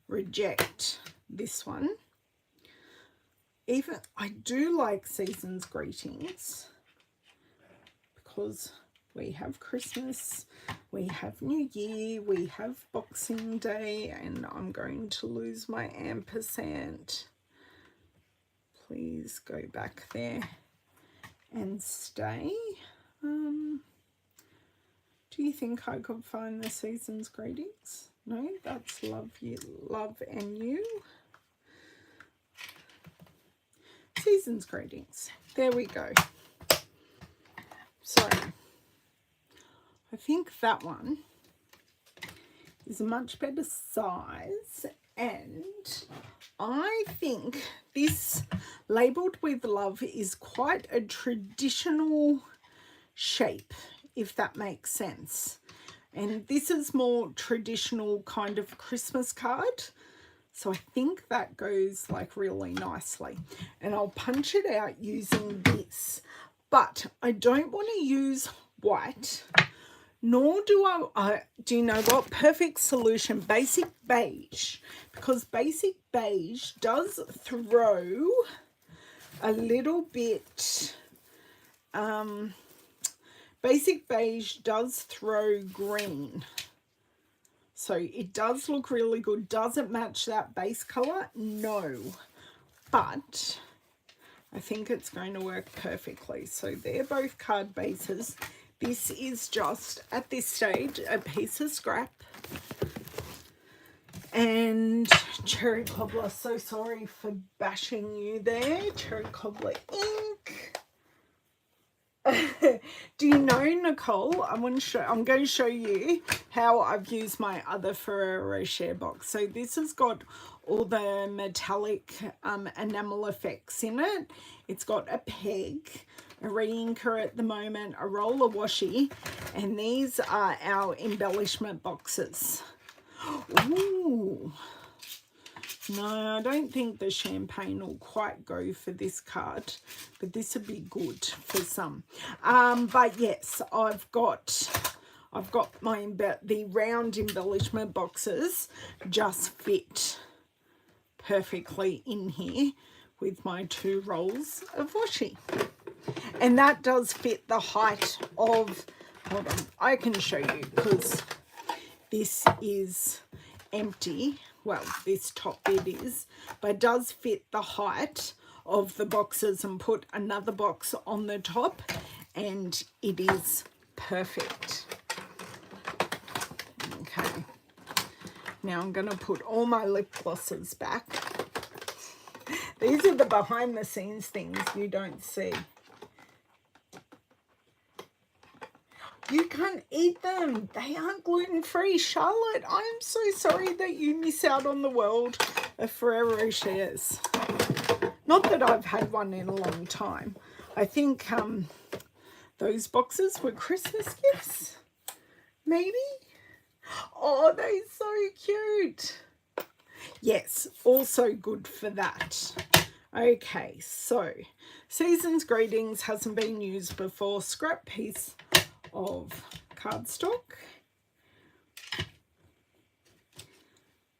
reject this one. Even I do like Season's Greetings because we have Christmas, we have New Year, we have Boxing Day, and I'm going to lose my ampersand. Please go back there and stay. Do you think I could find the season's greetings? No, that's love you, love and you. Season's greetings. There we go. So I think that one is a much better size, and I think this labelled with love is quite a traditional shape, if that makes sense. And this is more traditional kind of Christmas card. So I think that goes like really nicely. And I'll punch it out using this. But I don't want to use white, nor do I, do you know what? Perfect solution, basic beige. Because basic beige does throw a little bit, basic beige does throw green. So it does look really good. Does it match that base colour? No. But I think it's going to work perfectly. So they're both card bases. This is just, at this stage, a piece of scrap. And Cherry Cobbler, so sorry for bashing you there. Cherry Cobbler ink. Do you know, Nicole, I'm going to show you how I've used my other Ferrero Rocher box. So this has got all the metallic enamel effects in it. It's got a peg, a re-inker at the moment, a roller washi, and these are our embellishment boxes. Ooh. No, I don't think the champagne will quite go for this card, but this would be good for some. But yes, I've got the round embellishment boxes just fit perfectly in here with my 2 rolls of washi. And that does fit the height of, hold on, I can show you because this is empty. Well, this top bit is, but it does fit the height of the boxes, and put another box on the top, and it is perfect. Okay. Now I'm going to put all my lip glosses back. These are the behind the scenes things you don't see. You can't eat them. They aren't gluten-free. Charlotte, I'm so sorry that you miss out on the world of Ferrero Rochers. Not that I've had one in a long time. I think those boxes were Christmas gifts, maybe? Oh, they're so cute. Yes, also good for that. Okay, so Season's Greetings hasn't been used before. Scrap piece of cardstock.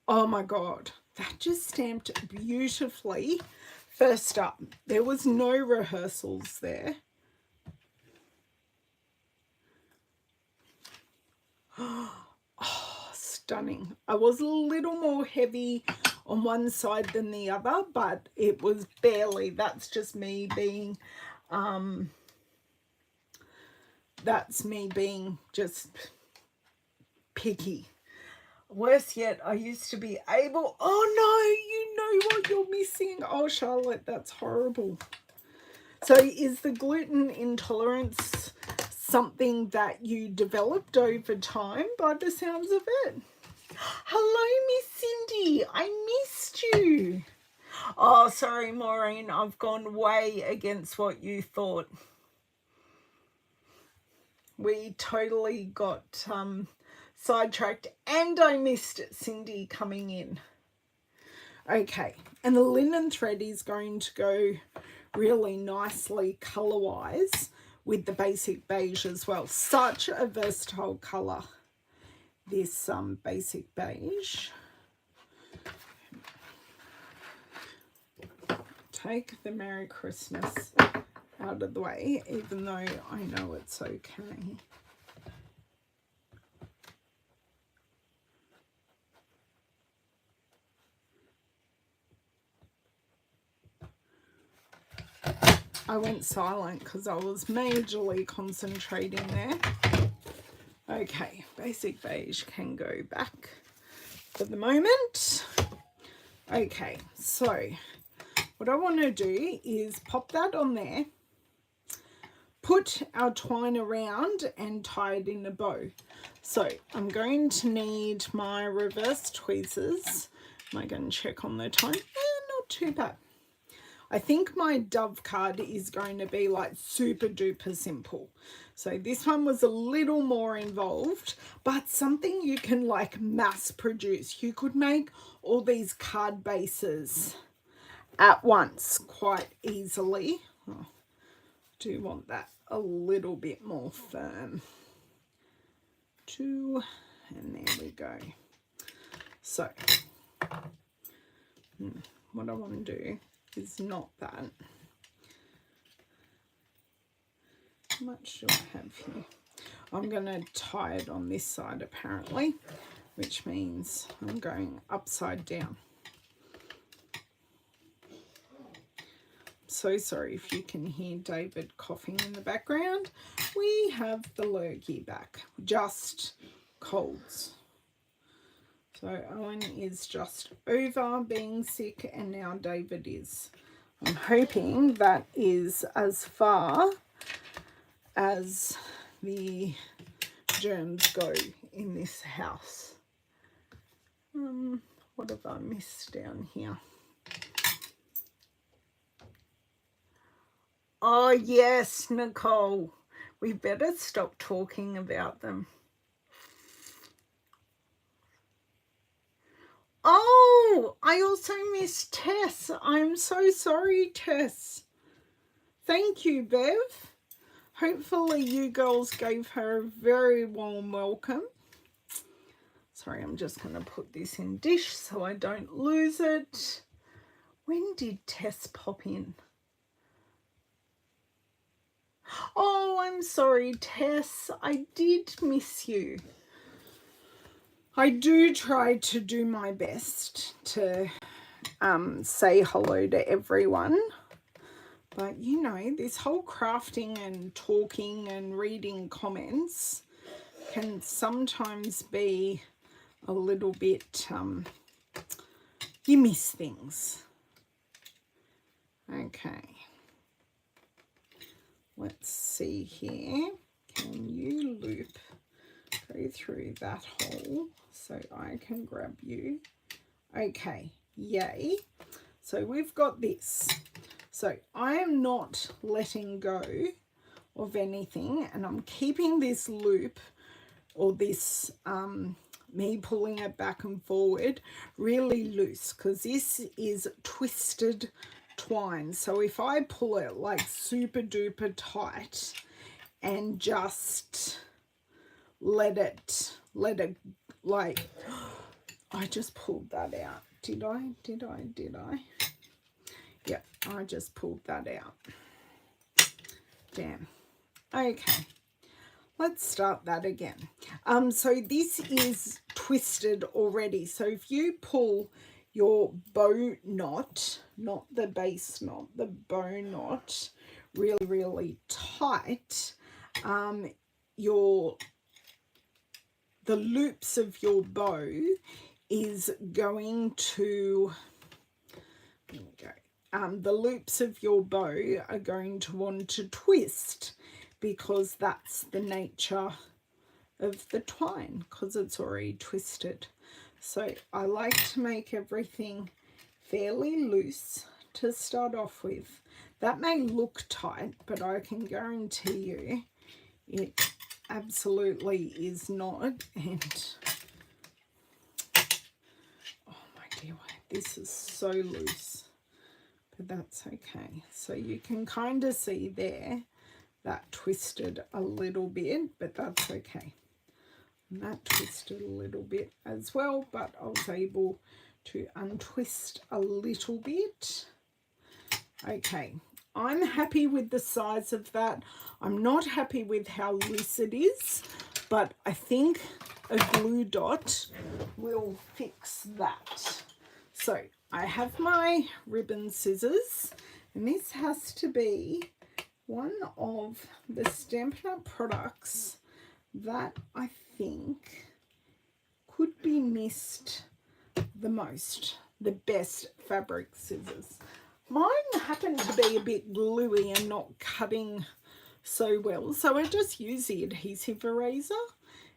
Oh my god, that just stamped beautifully. First up, there was no rehearsals there. Oh, stunning. I was a little more heavy on one side than the other, but it was barely. That's just me being just picky. Worse yet, I used to be able, oh no, you know what you're missing. Oh, Charlotte, that's horrible. So is the gluten intolerance something that you developed over time by the sounds of it? Hello, Miss Cindy, I missed you. Oh, sorry, Maureen, I've gone way against what you thought. We totally got sidetracked, and I missed Cindy coming in. Okay, and the linen thread is going to go really nicely colour-wise with the basic beige as well. Such a versatile colour, this basic beige. Take the Merry Christmas out of the way, even though I know it's okay. I went silent because I was majorly concentrating there. Okay, basic beige can go back for the moment. Okay, so what I want to do is pop that on there, put our twine around and tie it in a bow. So I'm going to need my reverse tweezers. Am I going to check on the time? Not too bad. I think my dove card is going to be like super duper simple. So this one was a little more involved, but something you can like mass produce. You could make all these card bases at once quite easily. Oh, do want that a little bit more firm. 2, and there we go. So what I want to do is not that. How much do I have here? I'm going to tie it on this side apparently, which means I'm going upside down. So sorry if you can hear David coughing in the background. We have the lurgy back, just colds. So Owen is just over being sick and now David is. I'm hoping that is as far as the germs go in this house. What have I missed down here? Oh yes, Nicole. We better stop talking about them. Oh, I also missed Tess. I'm so sorry, Tess. Thank you, Bev. Hopefully you girls gave her a very warm welcome. Sorry, I'm just going to put this in dish so I don't lose it. When did Tess pop in? Oh, I'm sorry, Tess. I did miss you. I do try to do my best to say hello to everyone. But, you know, this whole crafting and talking and reading comments can sometimes be a little bit, you miss things. Okay. Let's see here. Can you loop, go through that hole so I can grab you? Okay, yay. So we've got this. So I am not letting go of anything and I'm keeping this loop or this, me pulling it back and forward really loose because this is twisted twine. So if I pull it like super duper tight and just let it like, I just pulled that out. Did I? Yep, I just pulled that out. Damn. Okay, let's start that again. So this is twisted already. So if you pull your bow knot, not the base knot, the bow knot really, really tight, the loops of your bow is going to, there we go. The loops of your bow are going to want to twist because that's the nature of the twine because it's already twisted. So I like to make everything fairly loose to start off with. That may look tight, but I can guarantee you it absolutely is not. And oh my dear, this is so loose. But that's okay. So you can kind of see there that twisted a little bit, but that's okay. And that twisted a little bit as well, but I was able to untwist a little bit. Okay, I'm happy with the size of that. I'm not happy with how loose it is, but I think a glue dot will fix that. So I have my ribbon scissors, and this has to be one of the Stampin' Up products that I think could be missed the most, the best fabric scissors. Mine happen to be a bit gluey and not cutting so well, so I just use the adhesive eraser,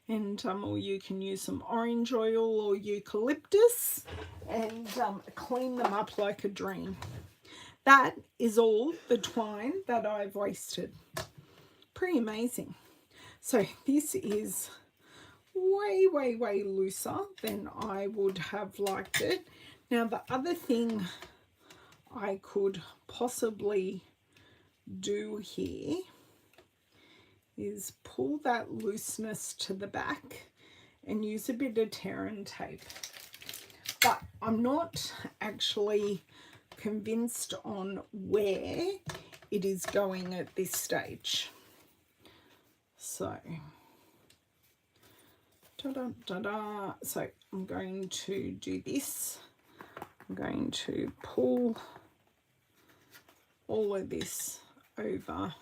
and or you can use some orange oil or eucalyptus and clean them up like a dream. That is all the twine that I've wasted. Pretty amazing. So this is way looser than I would have liked it. Now the other thing I could possibly do here is pull that looseness to the back and use a bit of tear and tape. But I'm not actually convinced on where it is going at this stage. So, ta-da. So I'm going to do this. I'm going to pull all of this over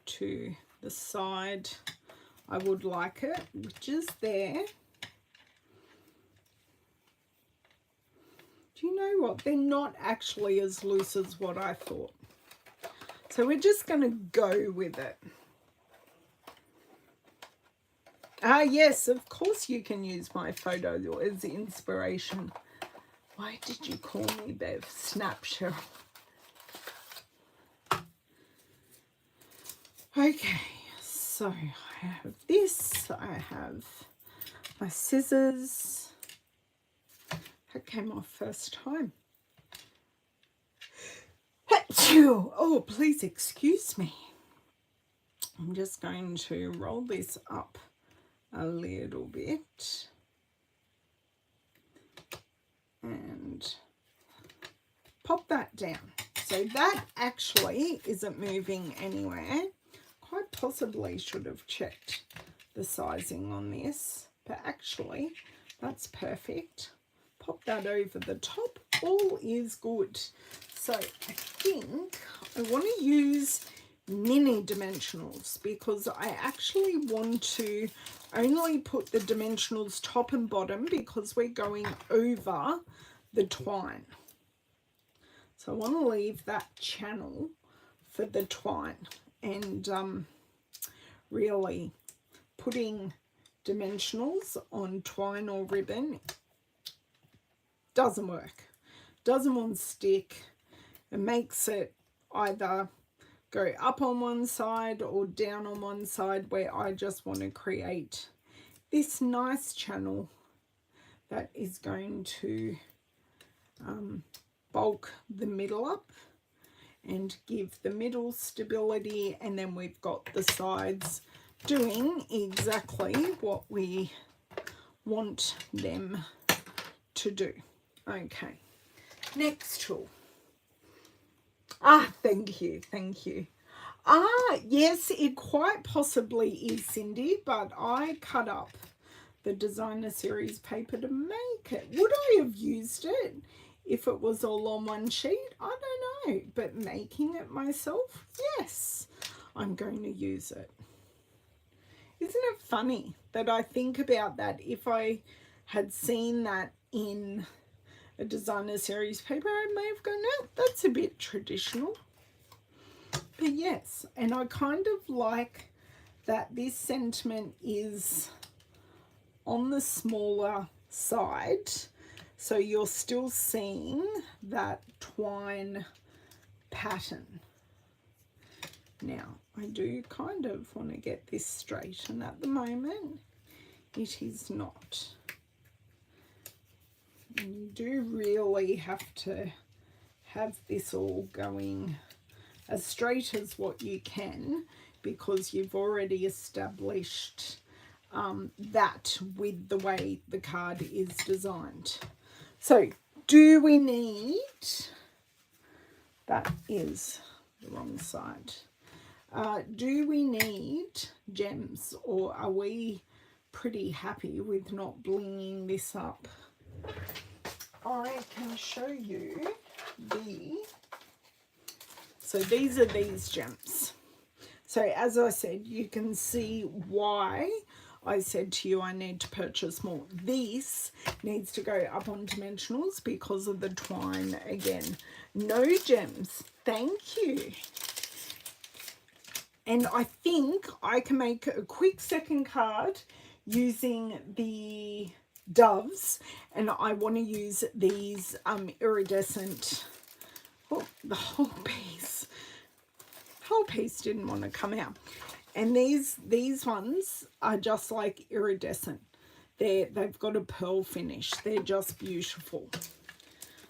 to the side I would like it, which is there. Do you know what? They're not actually as loose as what I thought. So we're just going to go with it. Ah, yes, of course you can use my photo as inspiration. Why did you call me Bev? Snapshot. Okay, so I have this. I have my scissors. That came off first time. Oh, please excuse me. I'm just going to roll this up a little bit and pop that down. So that actually isn't moving anywhere. Quite possibly should have checked the sizing on this, but actually that's perfect. Pop that over the top. All is good. So I think I want to use mini dimensionals because I actually want to only put the dimensionals top and bottom because we're going over the twine. So I want to leave that channel for the twine, and really putting dimensionals on twine or ribbon doesn't work. Doesn't want to stick. It makes it either go up on one side or down on one side, where I just want to create this nice channel that is going to bulk the middle up and give the middle stability, and then we've got the sides doing exactly what we want them to do. Okay, next tool. Ah, thank you. Ah, yes, it quite possibly is Cindy, but I cut up the designer series paper to make it. Would I have used it if it was all on one sheet? I don't know, but making it myself, yes, I'm going to use it. Isn't it funny that I think about that? If I had seen that in a designer series paper, I may have gone, no, that's a bit traditional. But yes, and I kind of like that this sentiment is on the smaller side, so you're still seeing that twine pattern. Now, I do kind of want to get this straight, and at the moment, it is not. And you do really have to have this all going as straight as what you can, because you've already established that with the way the card is designed. So do we need, that is the wrong side, do we need gems, or are we pretty happy with not blinging this up? I can show you so these are these gems. So as I said, you can see why I said to you I need to purchase more. This needs to go up on dimensionals because of the twine again. No gems. Thank you. And I think I can make a quick second card using the doves, and I want to use these iridescent, oh, the whole piece didn't want to come out. And these ones are just like iridescent. They've got a pearl finish. They're just beautiful.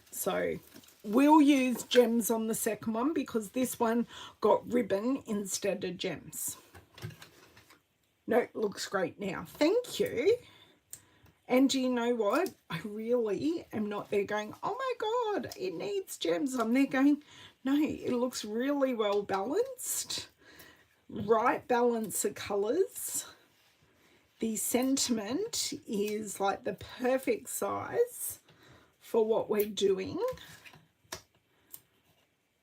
So we'll use gems on the second one because this one got ribbon instead of gems. No, it looks great now. Thank you. And do you know what? I really am not there going, oh my God, it needs gems. I'm there going, no, it looks really well balanced. Right balance of colours. The sentiment is like the perfect size for what we're doing.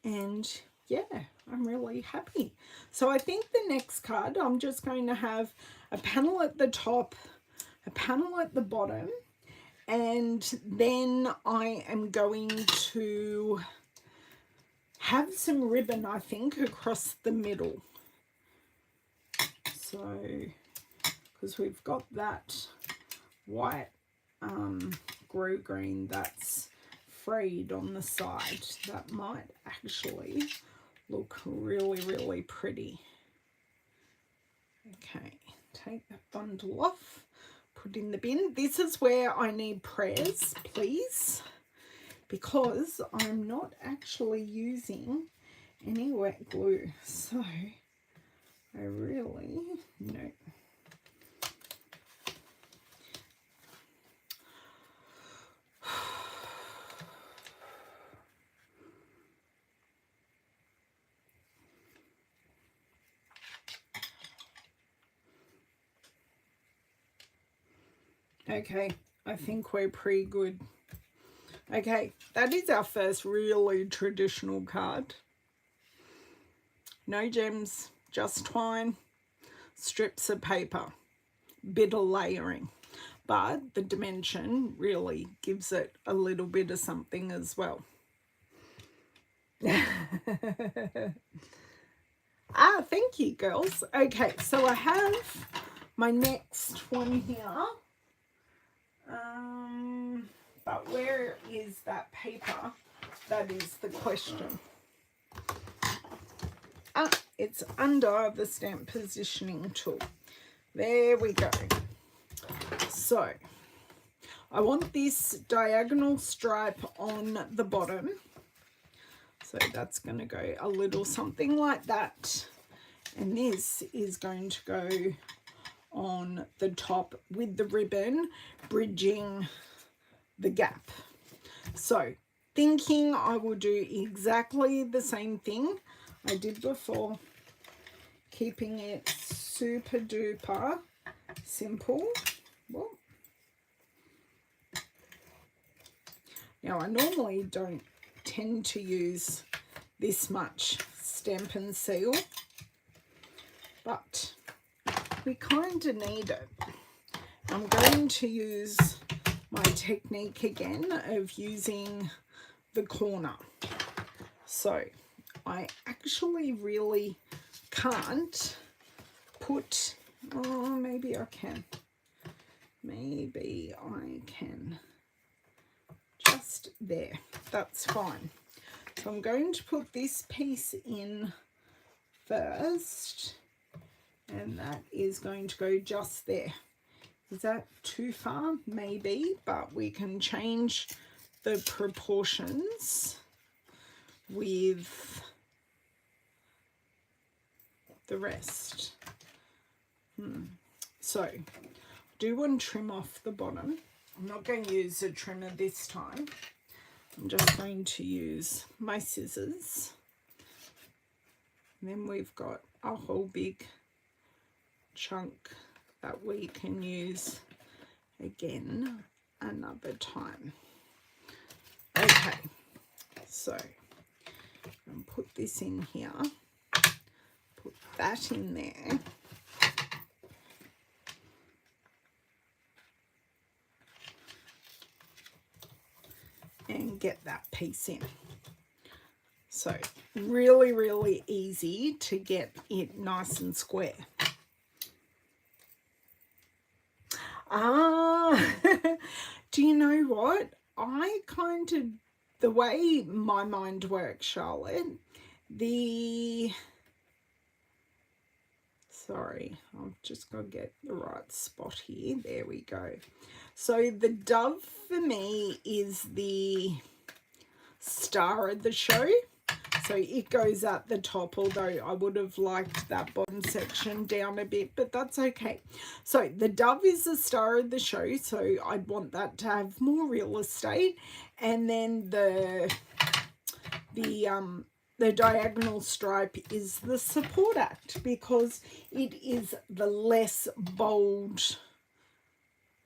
And yeah, I'm really happy. So I think the next card, I'm just going to have a panel at the top, a panel at the bottom, and then I am going to have some ribbon, I think, across the middle. So, because we've got that white grow green that's frayed on the side, that might actually look really, really pretty. Okay, take that bundle off, put in the bin. This is where I need prayers, please, because I'm not actually using any wet glue, so I really, no. Okay, I think we're pretty good. Okay, that is our first really traditional card. No gems, just twine, strips of paper, bit of layering. But the dimension really gives it a little bit of something as well. Thank you, girls. Okay, so I have my next one here. But where is that paper? That is the question. It's under the stamp positioning tool. There we go. So I want this diagonal stripe on the bottom. So that's going to go a little something like that. And this is going to go on the top with the ribbon bridging the gap. So thinking I will do exactly the same thing I did before, keeping it super duper simple. Well, now I normally don't tend to use this much Stampin' Seal, but we kind of need it. I'm going to use my technique again of using the corner. So I actually really can't put, oh, maybe I can. Maybe I can. Just there. That's fine. So I'm going to put this piece in first. And that is going to go just there. Is that too far? Maybe, but we can change the proportions with the rest. So, I do want to trim off the bottom. I'm not going to use a trimmer this time. I'm just going to use my scissors. And then we've got a whole big chunk that we can use again another time. Okay, so I'm going to put this in here, put that in there. And get that piece in. So really, really easy to get it nice and square. Do you know what? The way my mind works, Charlotte, sorry, I've just got to get the right spot here. There we go. So the dove for me is the star of the show. So it goes at the top, although I would have liked that bottom section down a bit, but that's okay. So the dove is the star of the show, so I'd want that to have more real estate. And then the diagonal stripe is the support act, because it is the less bold,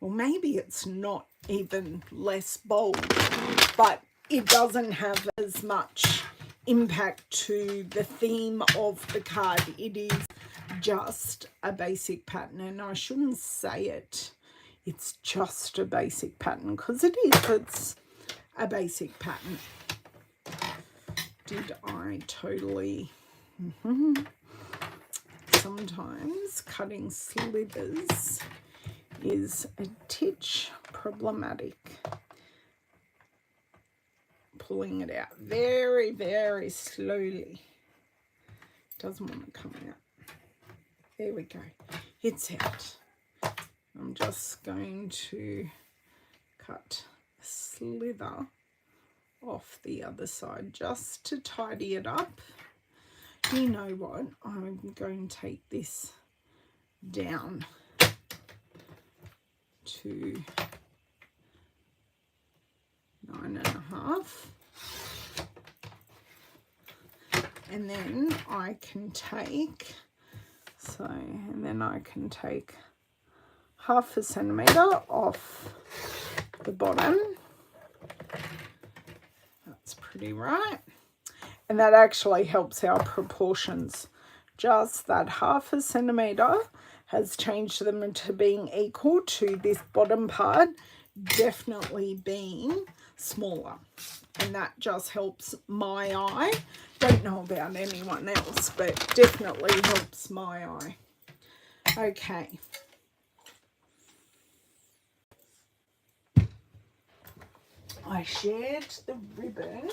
or maybe it's not even less bold, but it doesn't have as much impact to the theme of the card. It is just a basic pattern, and I shouldn't say it's just a basic pattern, because it's a basic pattern. Did I totally sometimes cutting slivers is a titch problematic. Pulling it out very, very slowly. Doesn't want to come out. There we go. It's out. I'm just going to cut a slither off the other side just to tidy it up. You know what? I'm going to take this down to 9.5, and then I can take half a centimetre off the bottom. That's pretty right, and that actually helps our proportions. Just that half a centimetre has changed them to being equal to this bottom part definitely being smaller, and that just helps my eye. Don't know about anyone else, but definitely helps my eye. Okay, I shared the ribbon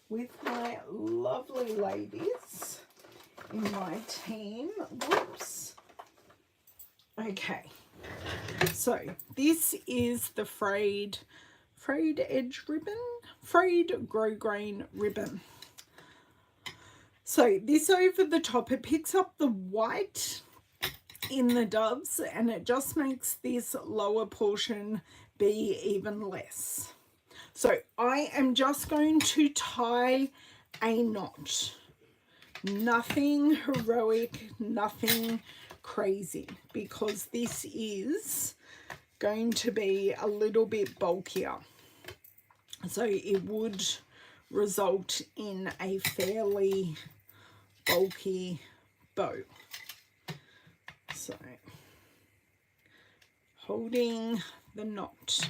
with my lovely ladies in my team. Whoops. Okay, so this is the frayed edge ribbon, frayed grosgrain ribbon. So this over the top, it picks up the white in the doves, and it just makes this lower portion be even less. So I am just going to tie a knot. Nothing heroic, nothing crazy, because this is going to be a little bit bulkier, so it would result in a fairly bulky bow. So holding the knot,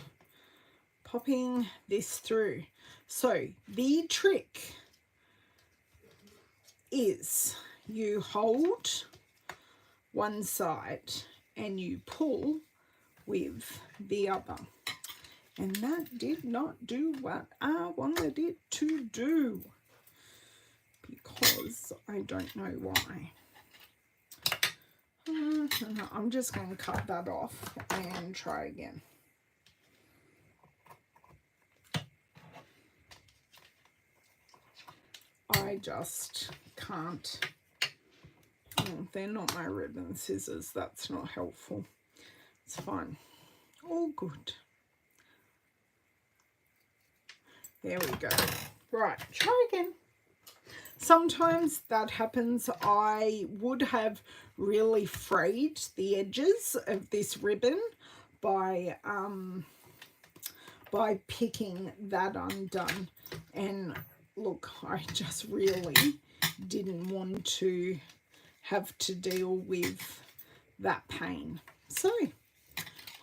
popping this through. So the trick is you hold one side and you pull with the other, and that did not do what I wanted it to do, because I don't know why. I'm just going to cut that off and try again. I just can't. Oh, they're not my ribbon scissors. That's not helpful. It's fine. All good. There we go. Right, try again. Sometimes that happens. I would have really frayed the edges of this ribbon by picking that undone. And look, I just really didn't want to have to deal with that pain. So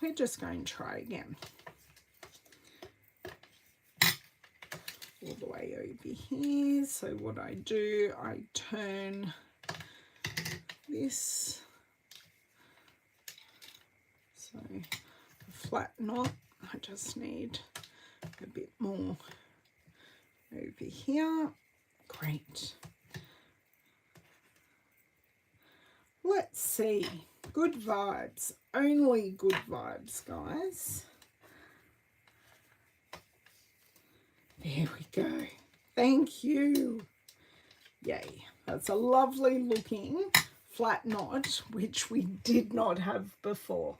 we're just going to try again. All the way over here. So what I do, I turn this. So a flat knot, I just need a bit more over here. Great. Let's see. Good vibes. Only good vibes, guys. There we go. Thank you. Yay. That's a lovely looking flat knot, which we did not have before.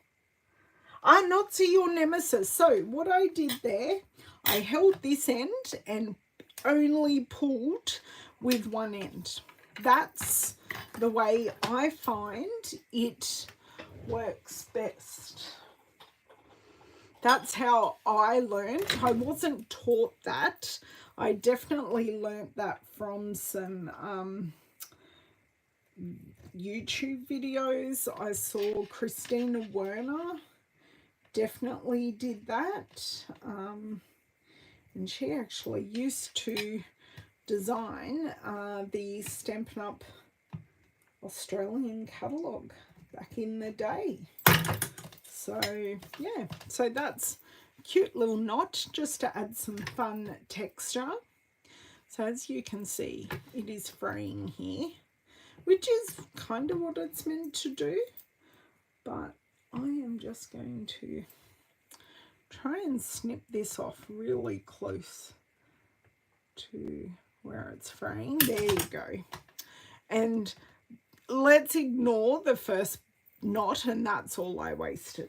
Not see your nemesis. So what I did there, I held this end and only pulled with one end. That's the way I find it works best. That's how I learned. I wasn't taught that. I definitely learned that from some YouTube videos. I saw Christina Werner definitely did that. And she actually used to design the Stampin' Up Australian catalogue back in the day. So yeah, so that's a cute little knot just to add some fun texture. So as you can see, it is fraying here, which is kind of what it's meant to do, but I am just going to try and snip this off really close to where it's fraying. There you go. And let's ignore the first knot, and that's all I wasted.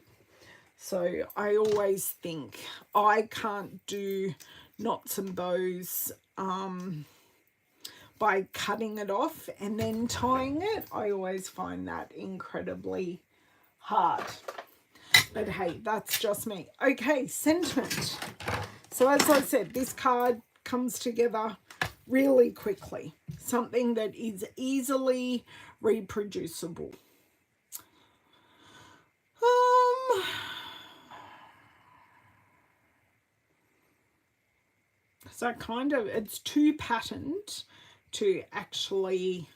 So I always think I can't do knots and bows by cutting it off and then tying it. I always find that incredibly hard. But hey, that's just me. Okay, sentiment. So as I said, this card comes together really quickly. Something that is easily reproducible. So kind of, it's too patterned to actually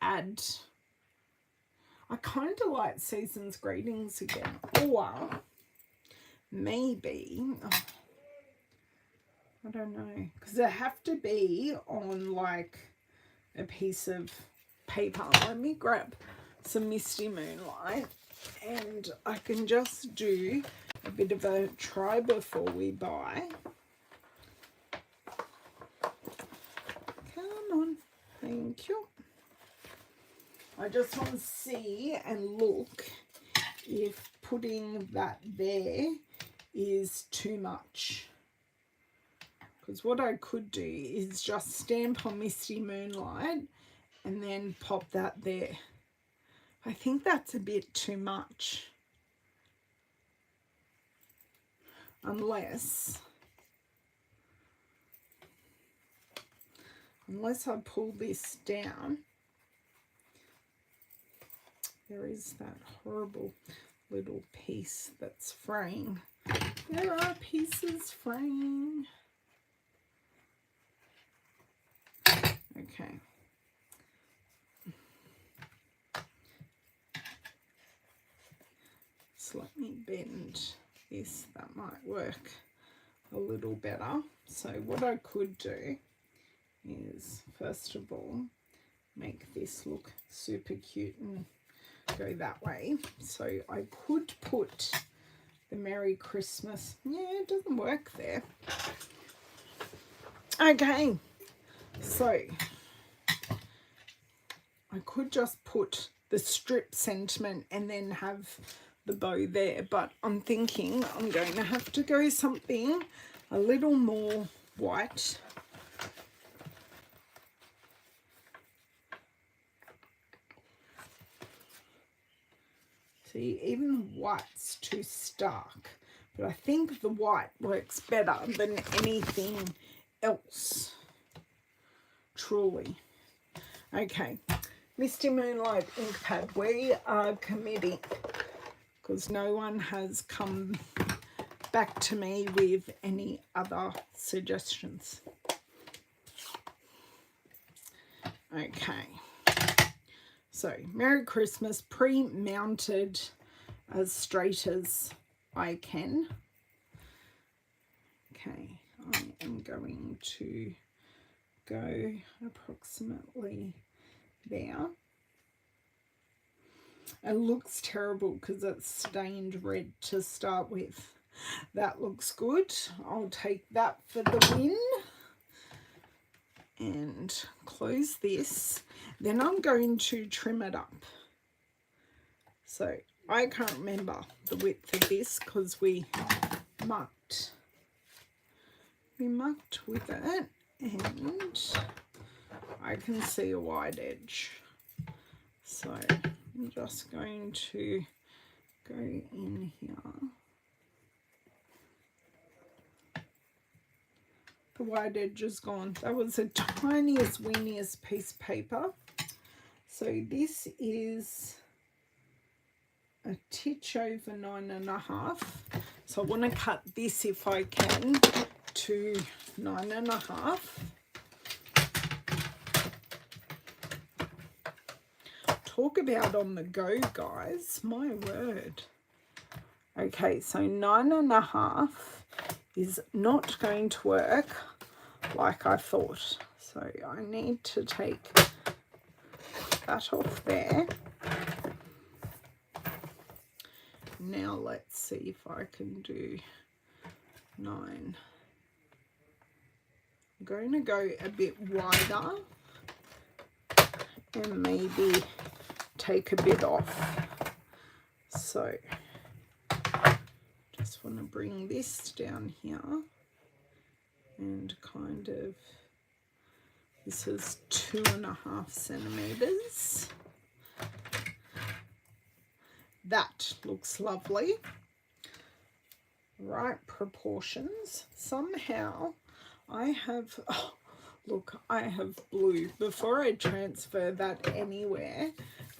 add. I kind of like Season's Greetings again, or maybe, I don't know, because they have to be on like a piece of paper. Let me grab some Misty Moonlight and I can just do a bit of a try before we buy. Come on, thank you. I just want to see and look if putting that there is too much. Because what I could do is just stamp on Misty Moonlight and then pop that there. I think that's a bit too much. Unless I pull this down. There is that horrible little piece that's fraying. There are pieces fraying. Okay. So let me bend this. That might work a little better. So what I could do is, first of all, make this look super cute and go that way. So I could put the Merry Christmas. Yeah, it doesn't work there. Okay, so I could just put the strip sentiment and then have the bow there, but I'm thinking I'm going to have to go something a little more white. See, even white's too stark, but I think the white works better than anything else, truly. Okay, Misty Moonlight ink pad. We are committing, because no one has come back to me with any other suggestions. Okay, so Merry Christmas, pre-mounted as straight as I can. Okay, I am going to go approximately there. It looks terrible because it's stained red to start with. That looks good. I'll take that for the win. And close this. Then I'm going to trim it up. So I can't remember the width of this because we mucked with it, and I can see a wide edge. So I'm just going to go in here. The wide edge is gone. That was the tiniest, weeniest piece of paper. So this is a titch over 9.5. So I want to cut this, if I can, to 9.5. Talk about on the go, guys. My word. Okay, so 9.5 is not going to work like I thought. So I need to take that off there. Now let's see if I can do 9. I'm going to go a bit wider and maybe take a bit off. So just want to bring this down here and kind of, this is 2.5 centimeters. That looks lovely. Right proportions. Somehow I have, oh, look, I have blue. Before I transfer that anywhere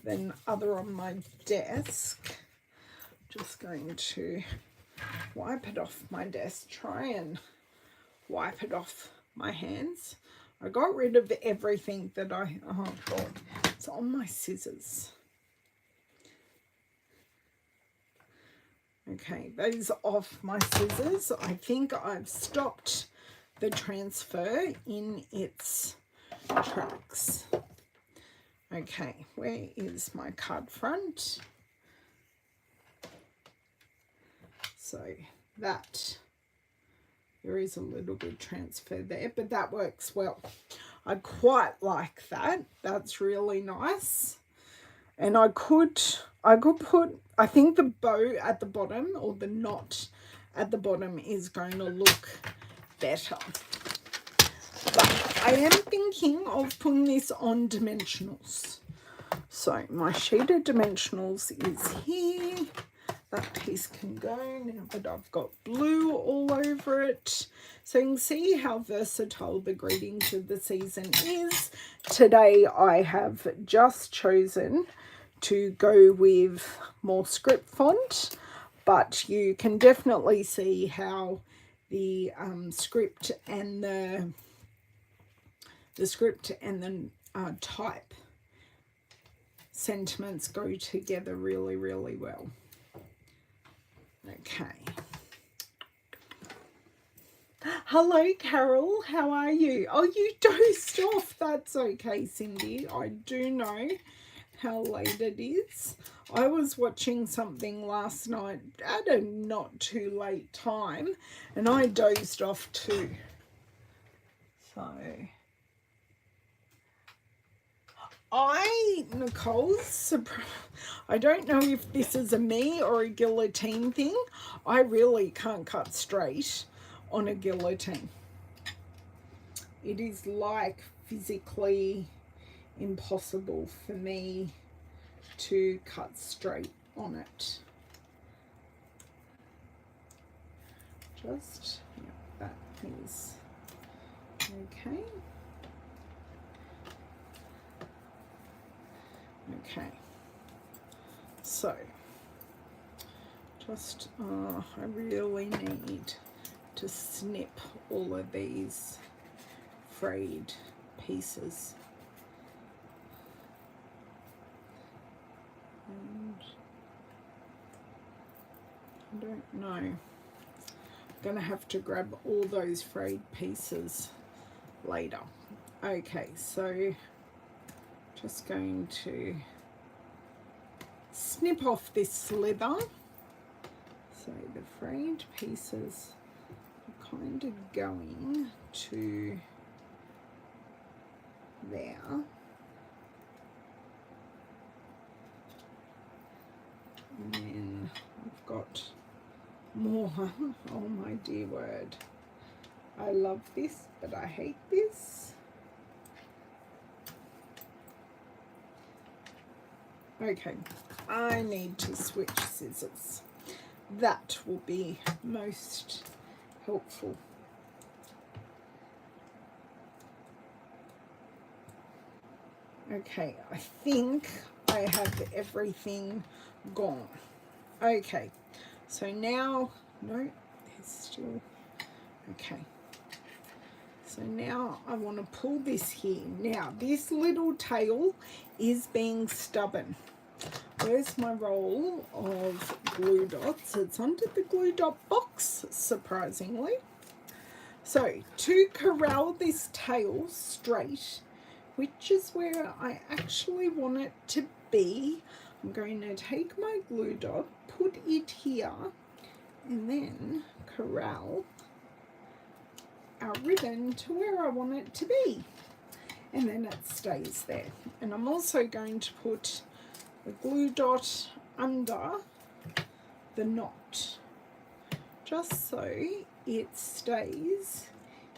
than other on my desk, just going to wipe it off my desk, try and wipe it off my hands. I got rid of everything that oh God, it's on my scissors. Okay, those off my scissors. I think I've stopped the transfer in its tracks. Okay, where is my card front? So that, there is a little bit transfer there, but that works well. I quite like that. That's really nice. And I could put, I think the bow at the bottom, or the knot at the bottom, is going to look better. But I am thinking of putting this on dimensionals. So my sheet of dimensionals is here. That piece can go now that I've got blue all over it. So you can see how versatile the greetings of the season is. Today I have just chosen to go with more script font, but you can definitely see how the script and the type sentiments go together really, really well. Okay. Hello, Carol. How are you? Oh, you dozed off. That's okay, Cindy. I do know how late it is. I was watching something last night at a not too late time, and I dozed off too. So Nicole's, I don't know if this is a me or a guillotine thing. I really can't cut straight on a guillotine. It is like physically impossible for me to cut straight on it. Just, yeah, that is okay. Okay, so just I really need to snip all of these frayed pieces. And I don't know. I'm going to have to grab all those frayed pieces later. Okay, so just going to snip off this slither. So the frayed pieces are kind of going to there. And then I've got more. Oh my dear word. I love this, but I hate this. Okay, I need to switch scissors. That will be most helpful. Okay, I think I have everything gone. Okay, so now, no, there's still, okay. So now I want to pull this here. Now, this little tail is being stubborn. Where's my roll of glue dots? It's under the glue dot box, surprisingly. So, to corral this tail straight, which is where I actually want it to be, I'm going to take my glue dot, put it here, and then corral our ribbon to where I want it to be. And then it stays there. And I'm also going to put the glue dot under the knot, just so it stays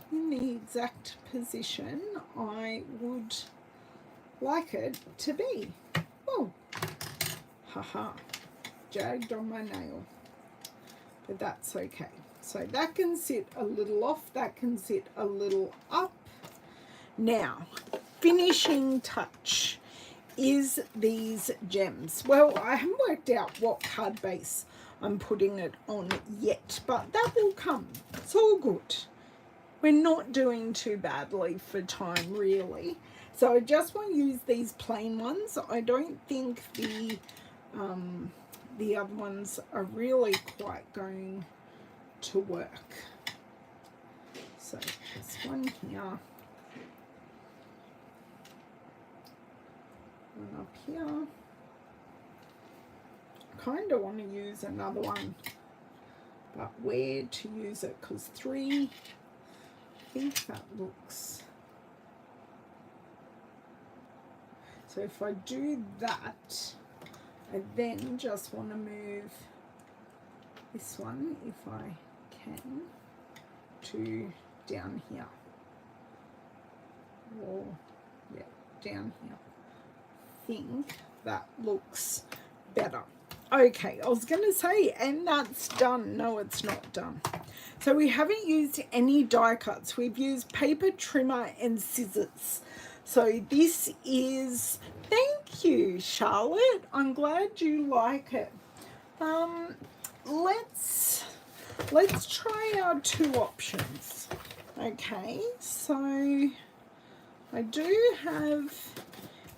in the exact position I would like it to be. Oh, haha, jagged on my nail, but that's okay. So that can sit a little off, that can sit a little up. Now, finishing touch is these gems. Well, I haven't worked out what card base I'm putting it on yet, but that will come. It's all good. We're not doing too badly for time, really. So I just want to use these plain ones. I don't think the other ones are really quite going to work. So this one here, one up here. I kind of want to use another one, but where to use it? Because 3, I think that looks. So if I do that, I then just want to move this one, if I can, to down here. Or, yeah, down here. I think that looks better. Okay, I was going to say, and that's done. No, it's not done. So we haven't used any die cuts. We've used paper trimmer and scissors. So this is, thank you, Charlotte. I'm glad you like it. Let's try our 2 options. Okay, so I do have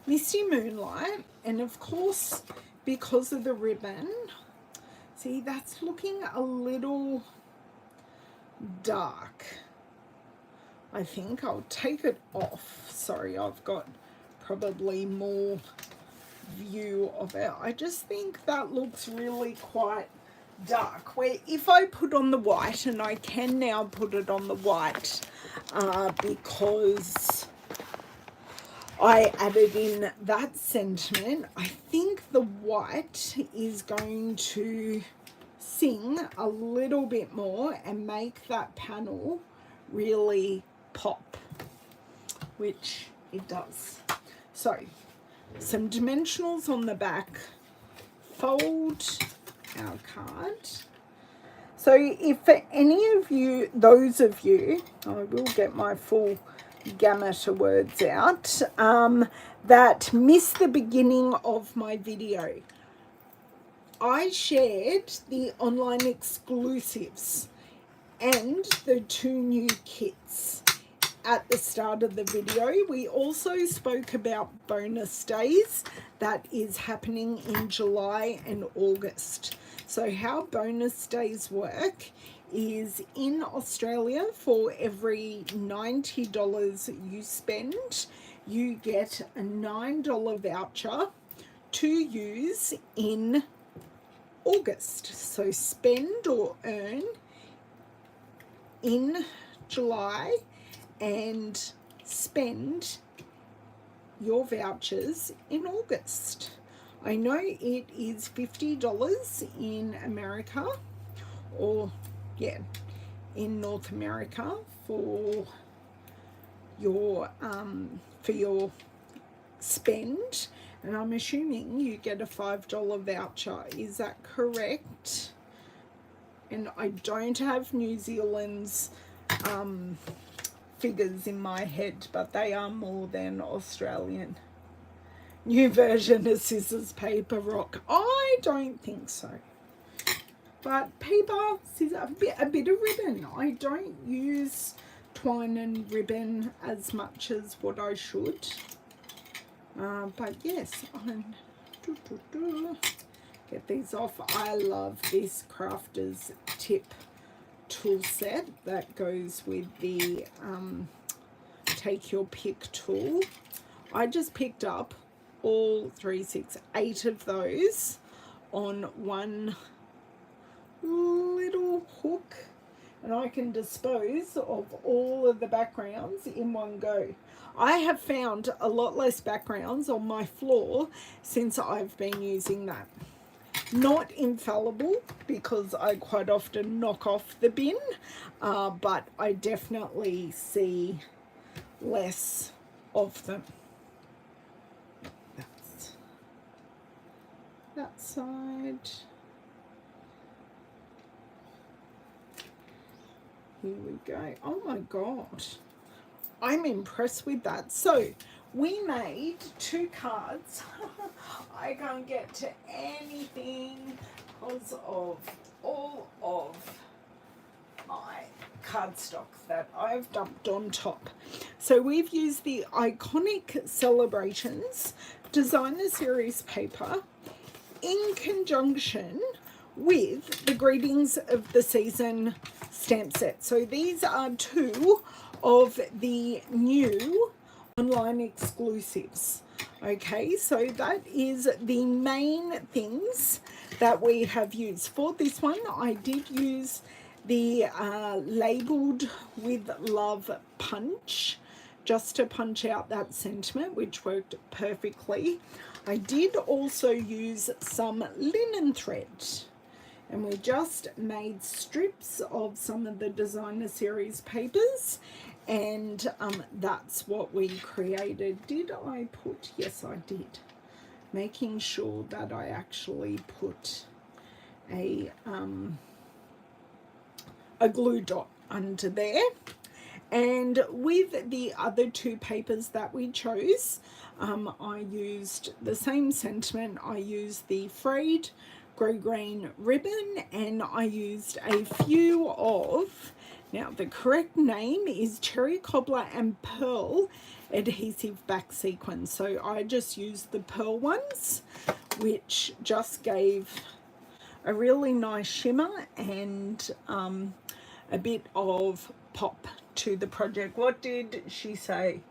Misty Moonlight, and of course, because of the ribbon, see, that's looking a little dark. I think I'll take it off. Sorry, I've got probably more view of it. I just think that looks really quite dark. Where if I put on the white, and I can now put it on the white because I added in that sentiment, I think the white is going to sing a little bit more and make that panel really pop, which it does. So some dimensionals on the back, fold our card. So if for any of you, those of you, I will get my full gamut of words out, that missed the beginning of my video. I shared the online exclusives and the 2 new kits at the start of the video. We also spoke about bonus days that is happening in July and August. So how bonus days work is in Australia, for every $90 you spend, you get a $9 voucher to use in August. So spend or earn in July and spend your vouchers in August. I know it is $50 in America, or yeah, in North America for your spend, and I'm assuming you get a $5 voucher. Is that correct? And I don't have New Zealand's figures in my head, but they are more than Australian. New version of scissors, paper, rock. I don't think so. But paper, scissors, a bit of ribbon. I don't use twine and ribbon as much as what I should. But yes, get these off. I love this crafter's tip tool set that goes with the take your pick tool. I just picked up all 8 of those on one little hook, and I can dispose of all of the backgrounds in one go. I have found a lot less backgrounds on my floor since I've been using that. Not infallible, because I quite often knock off the bin, but I definitely see less of them. That's that side. Here we go. Oh my God. I'm impressed with that. So we made 2 cards. I can't get to anything because of all of my cardstock that I've dumped on top. So we've used the Iconic Celebrations Designer Series paper in conjunction with the Greetings of the Season stamp set. So these are 2 of the new online exclusives. Okay, so that is the main things that we have used. For this one, I did use the labeled with love punch, just to punch out that sentiment, which worked perfectly. I did also use some linen thread, and we just made strips of some of the Designer Series papers, and that's what we created. Did I put? Yes, I did. Making sure that I actually put a glue dot under there. And with the other 2 papers that we chose, I used the same sentiment. I used the frayed grey-green ribbon, and I used a few of, now the correct name is Cherry Cobbler and Pearl adhesive back sequins. So I just used the pearl ones, which just gave a really nice shimmer and a bit of pop to the project. What did she say?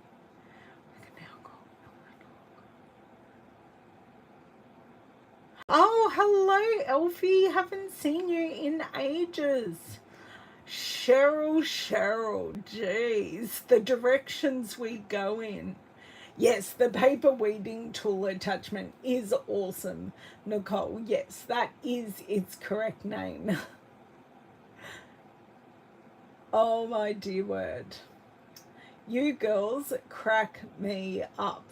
Oh, hello, Elfie. Haven't seen you in ages. Cheryl, geez, the directions we go in. Yes, the paper weeding tool attachment is awesome, Nicole. Yes, that is its correct name. Oh my dear word. You girls crack me up.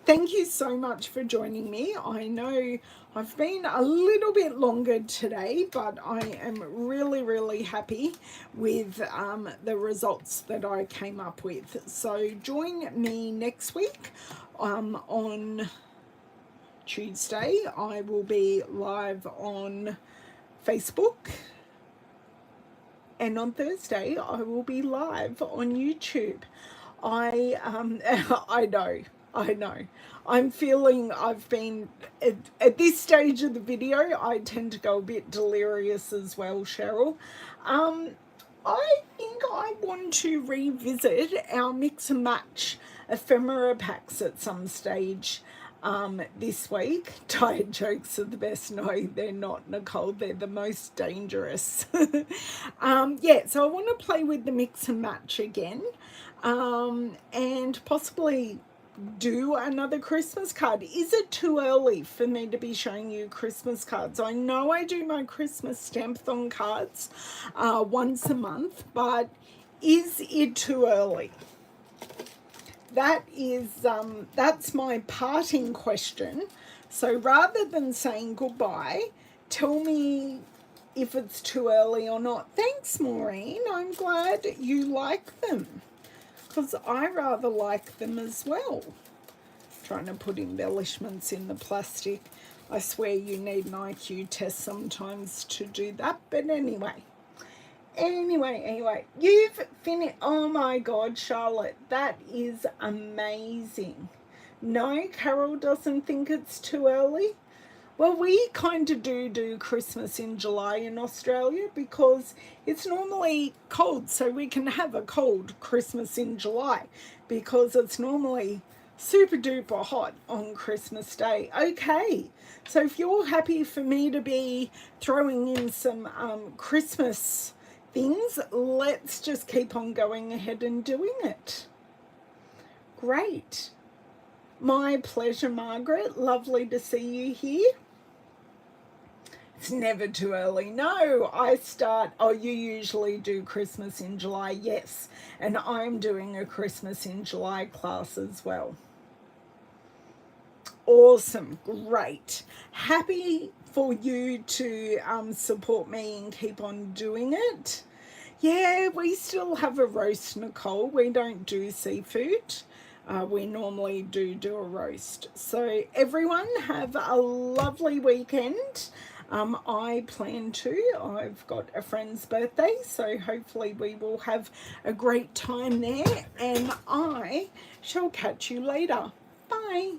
Thank you so much for joining me. I know I've been a little bit longer today, but I am really, really happy with the results that I came up with. So join me next week on Tuesday. I will be live on Facebook. And on Thursday, I will be live on YouTube. I know. I'm feeling I've been, at this stage of the video, I tend to go a bit delirious as well, Cheryl. I think I want to revisit our mix and match ephemera packs at some stage this week. Diet jokes are the best. No, they're not, Nicole. They're the most dangerous. Yeah, so I want to play with the mix and match again, and possibly do another Christmas card. Is it too early for me to be showing you Christmas cards? I know I do my Christmas Stamp-a-thon cards once a month, but is it too early? That is, that's my parting question. So rather than saying goodbye, tell me if it's too early or not. Thanks, Maureen. I'm glad you like them, because I rather like them as well. Trying to put embellishments in the plastic. I swear you need an IQ test sometimes to do that. But anyway, you've finished. Oh my God, Charlotte, that is amazing. No, Carol doesn't think it's too early. Well, we kind of do Christmas in July in Australia because it's normally cold, so we can have a cold Christmas in July because it's normally super duper hot on Christmas Day. Okay, so if you're happy for me to be throwing in some Christmas things, let's just keep on going ahead and doing it. Great. My pleasure, Margaret. Lovely to see you here. It's never too early. No, I start, oh, you usually do Christmas in July. Yes, and I'm doing a Christmas in July class as well. Awesome. Great. Happy for you to support me and keep on doing it. Yeah, we still have a roast, Nicole. We don't do seafood. We normally do a roast. So everyone have a lovely weekend. I plan to. I've got a friend's birthday, so hopefully we will have a great time there, and I shall catch you later. Bye.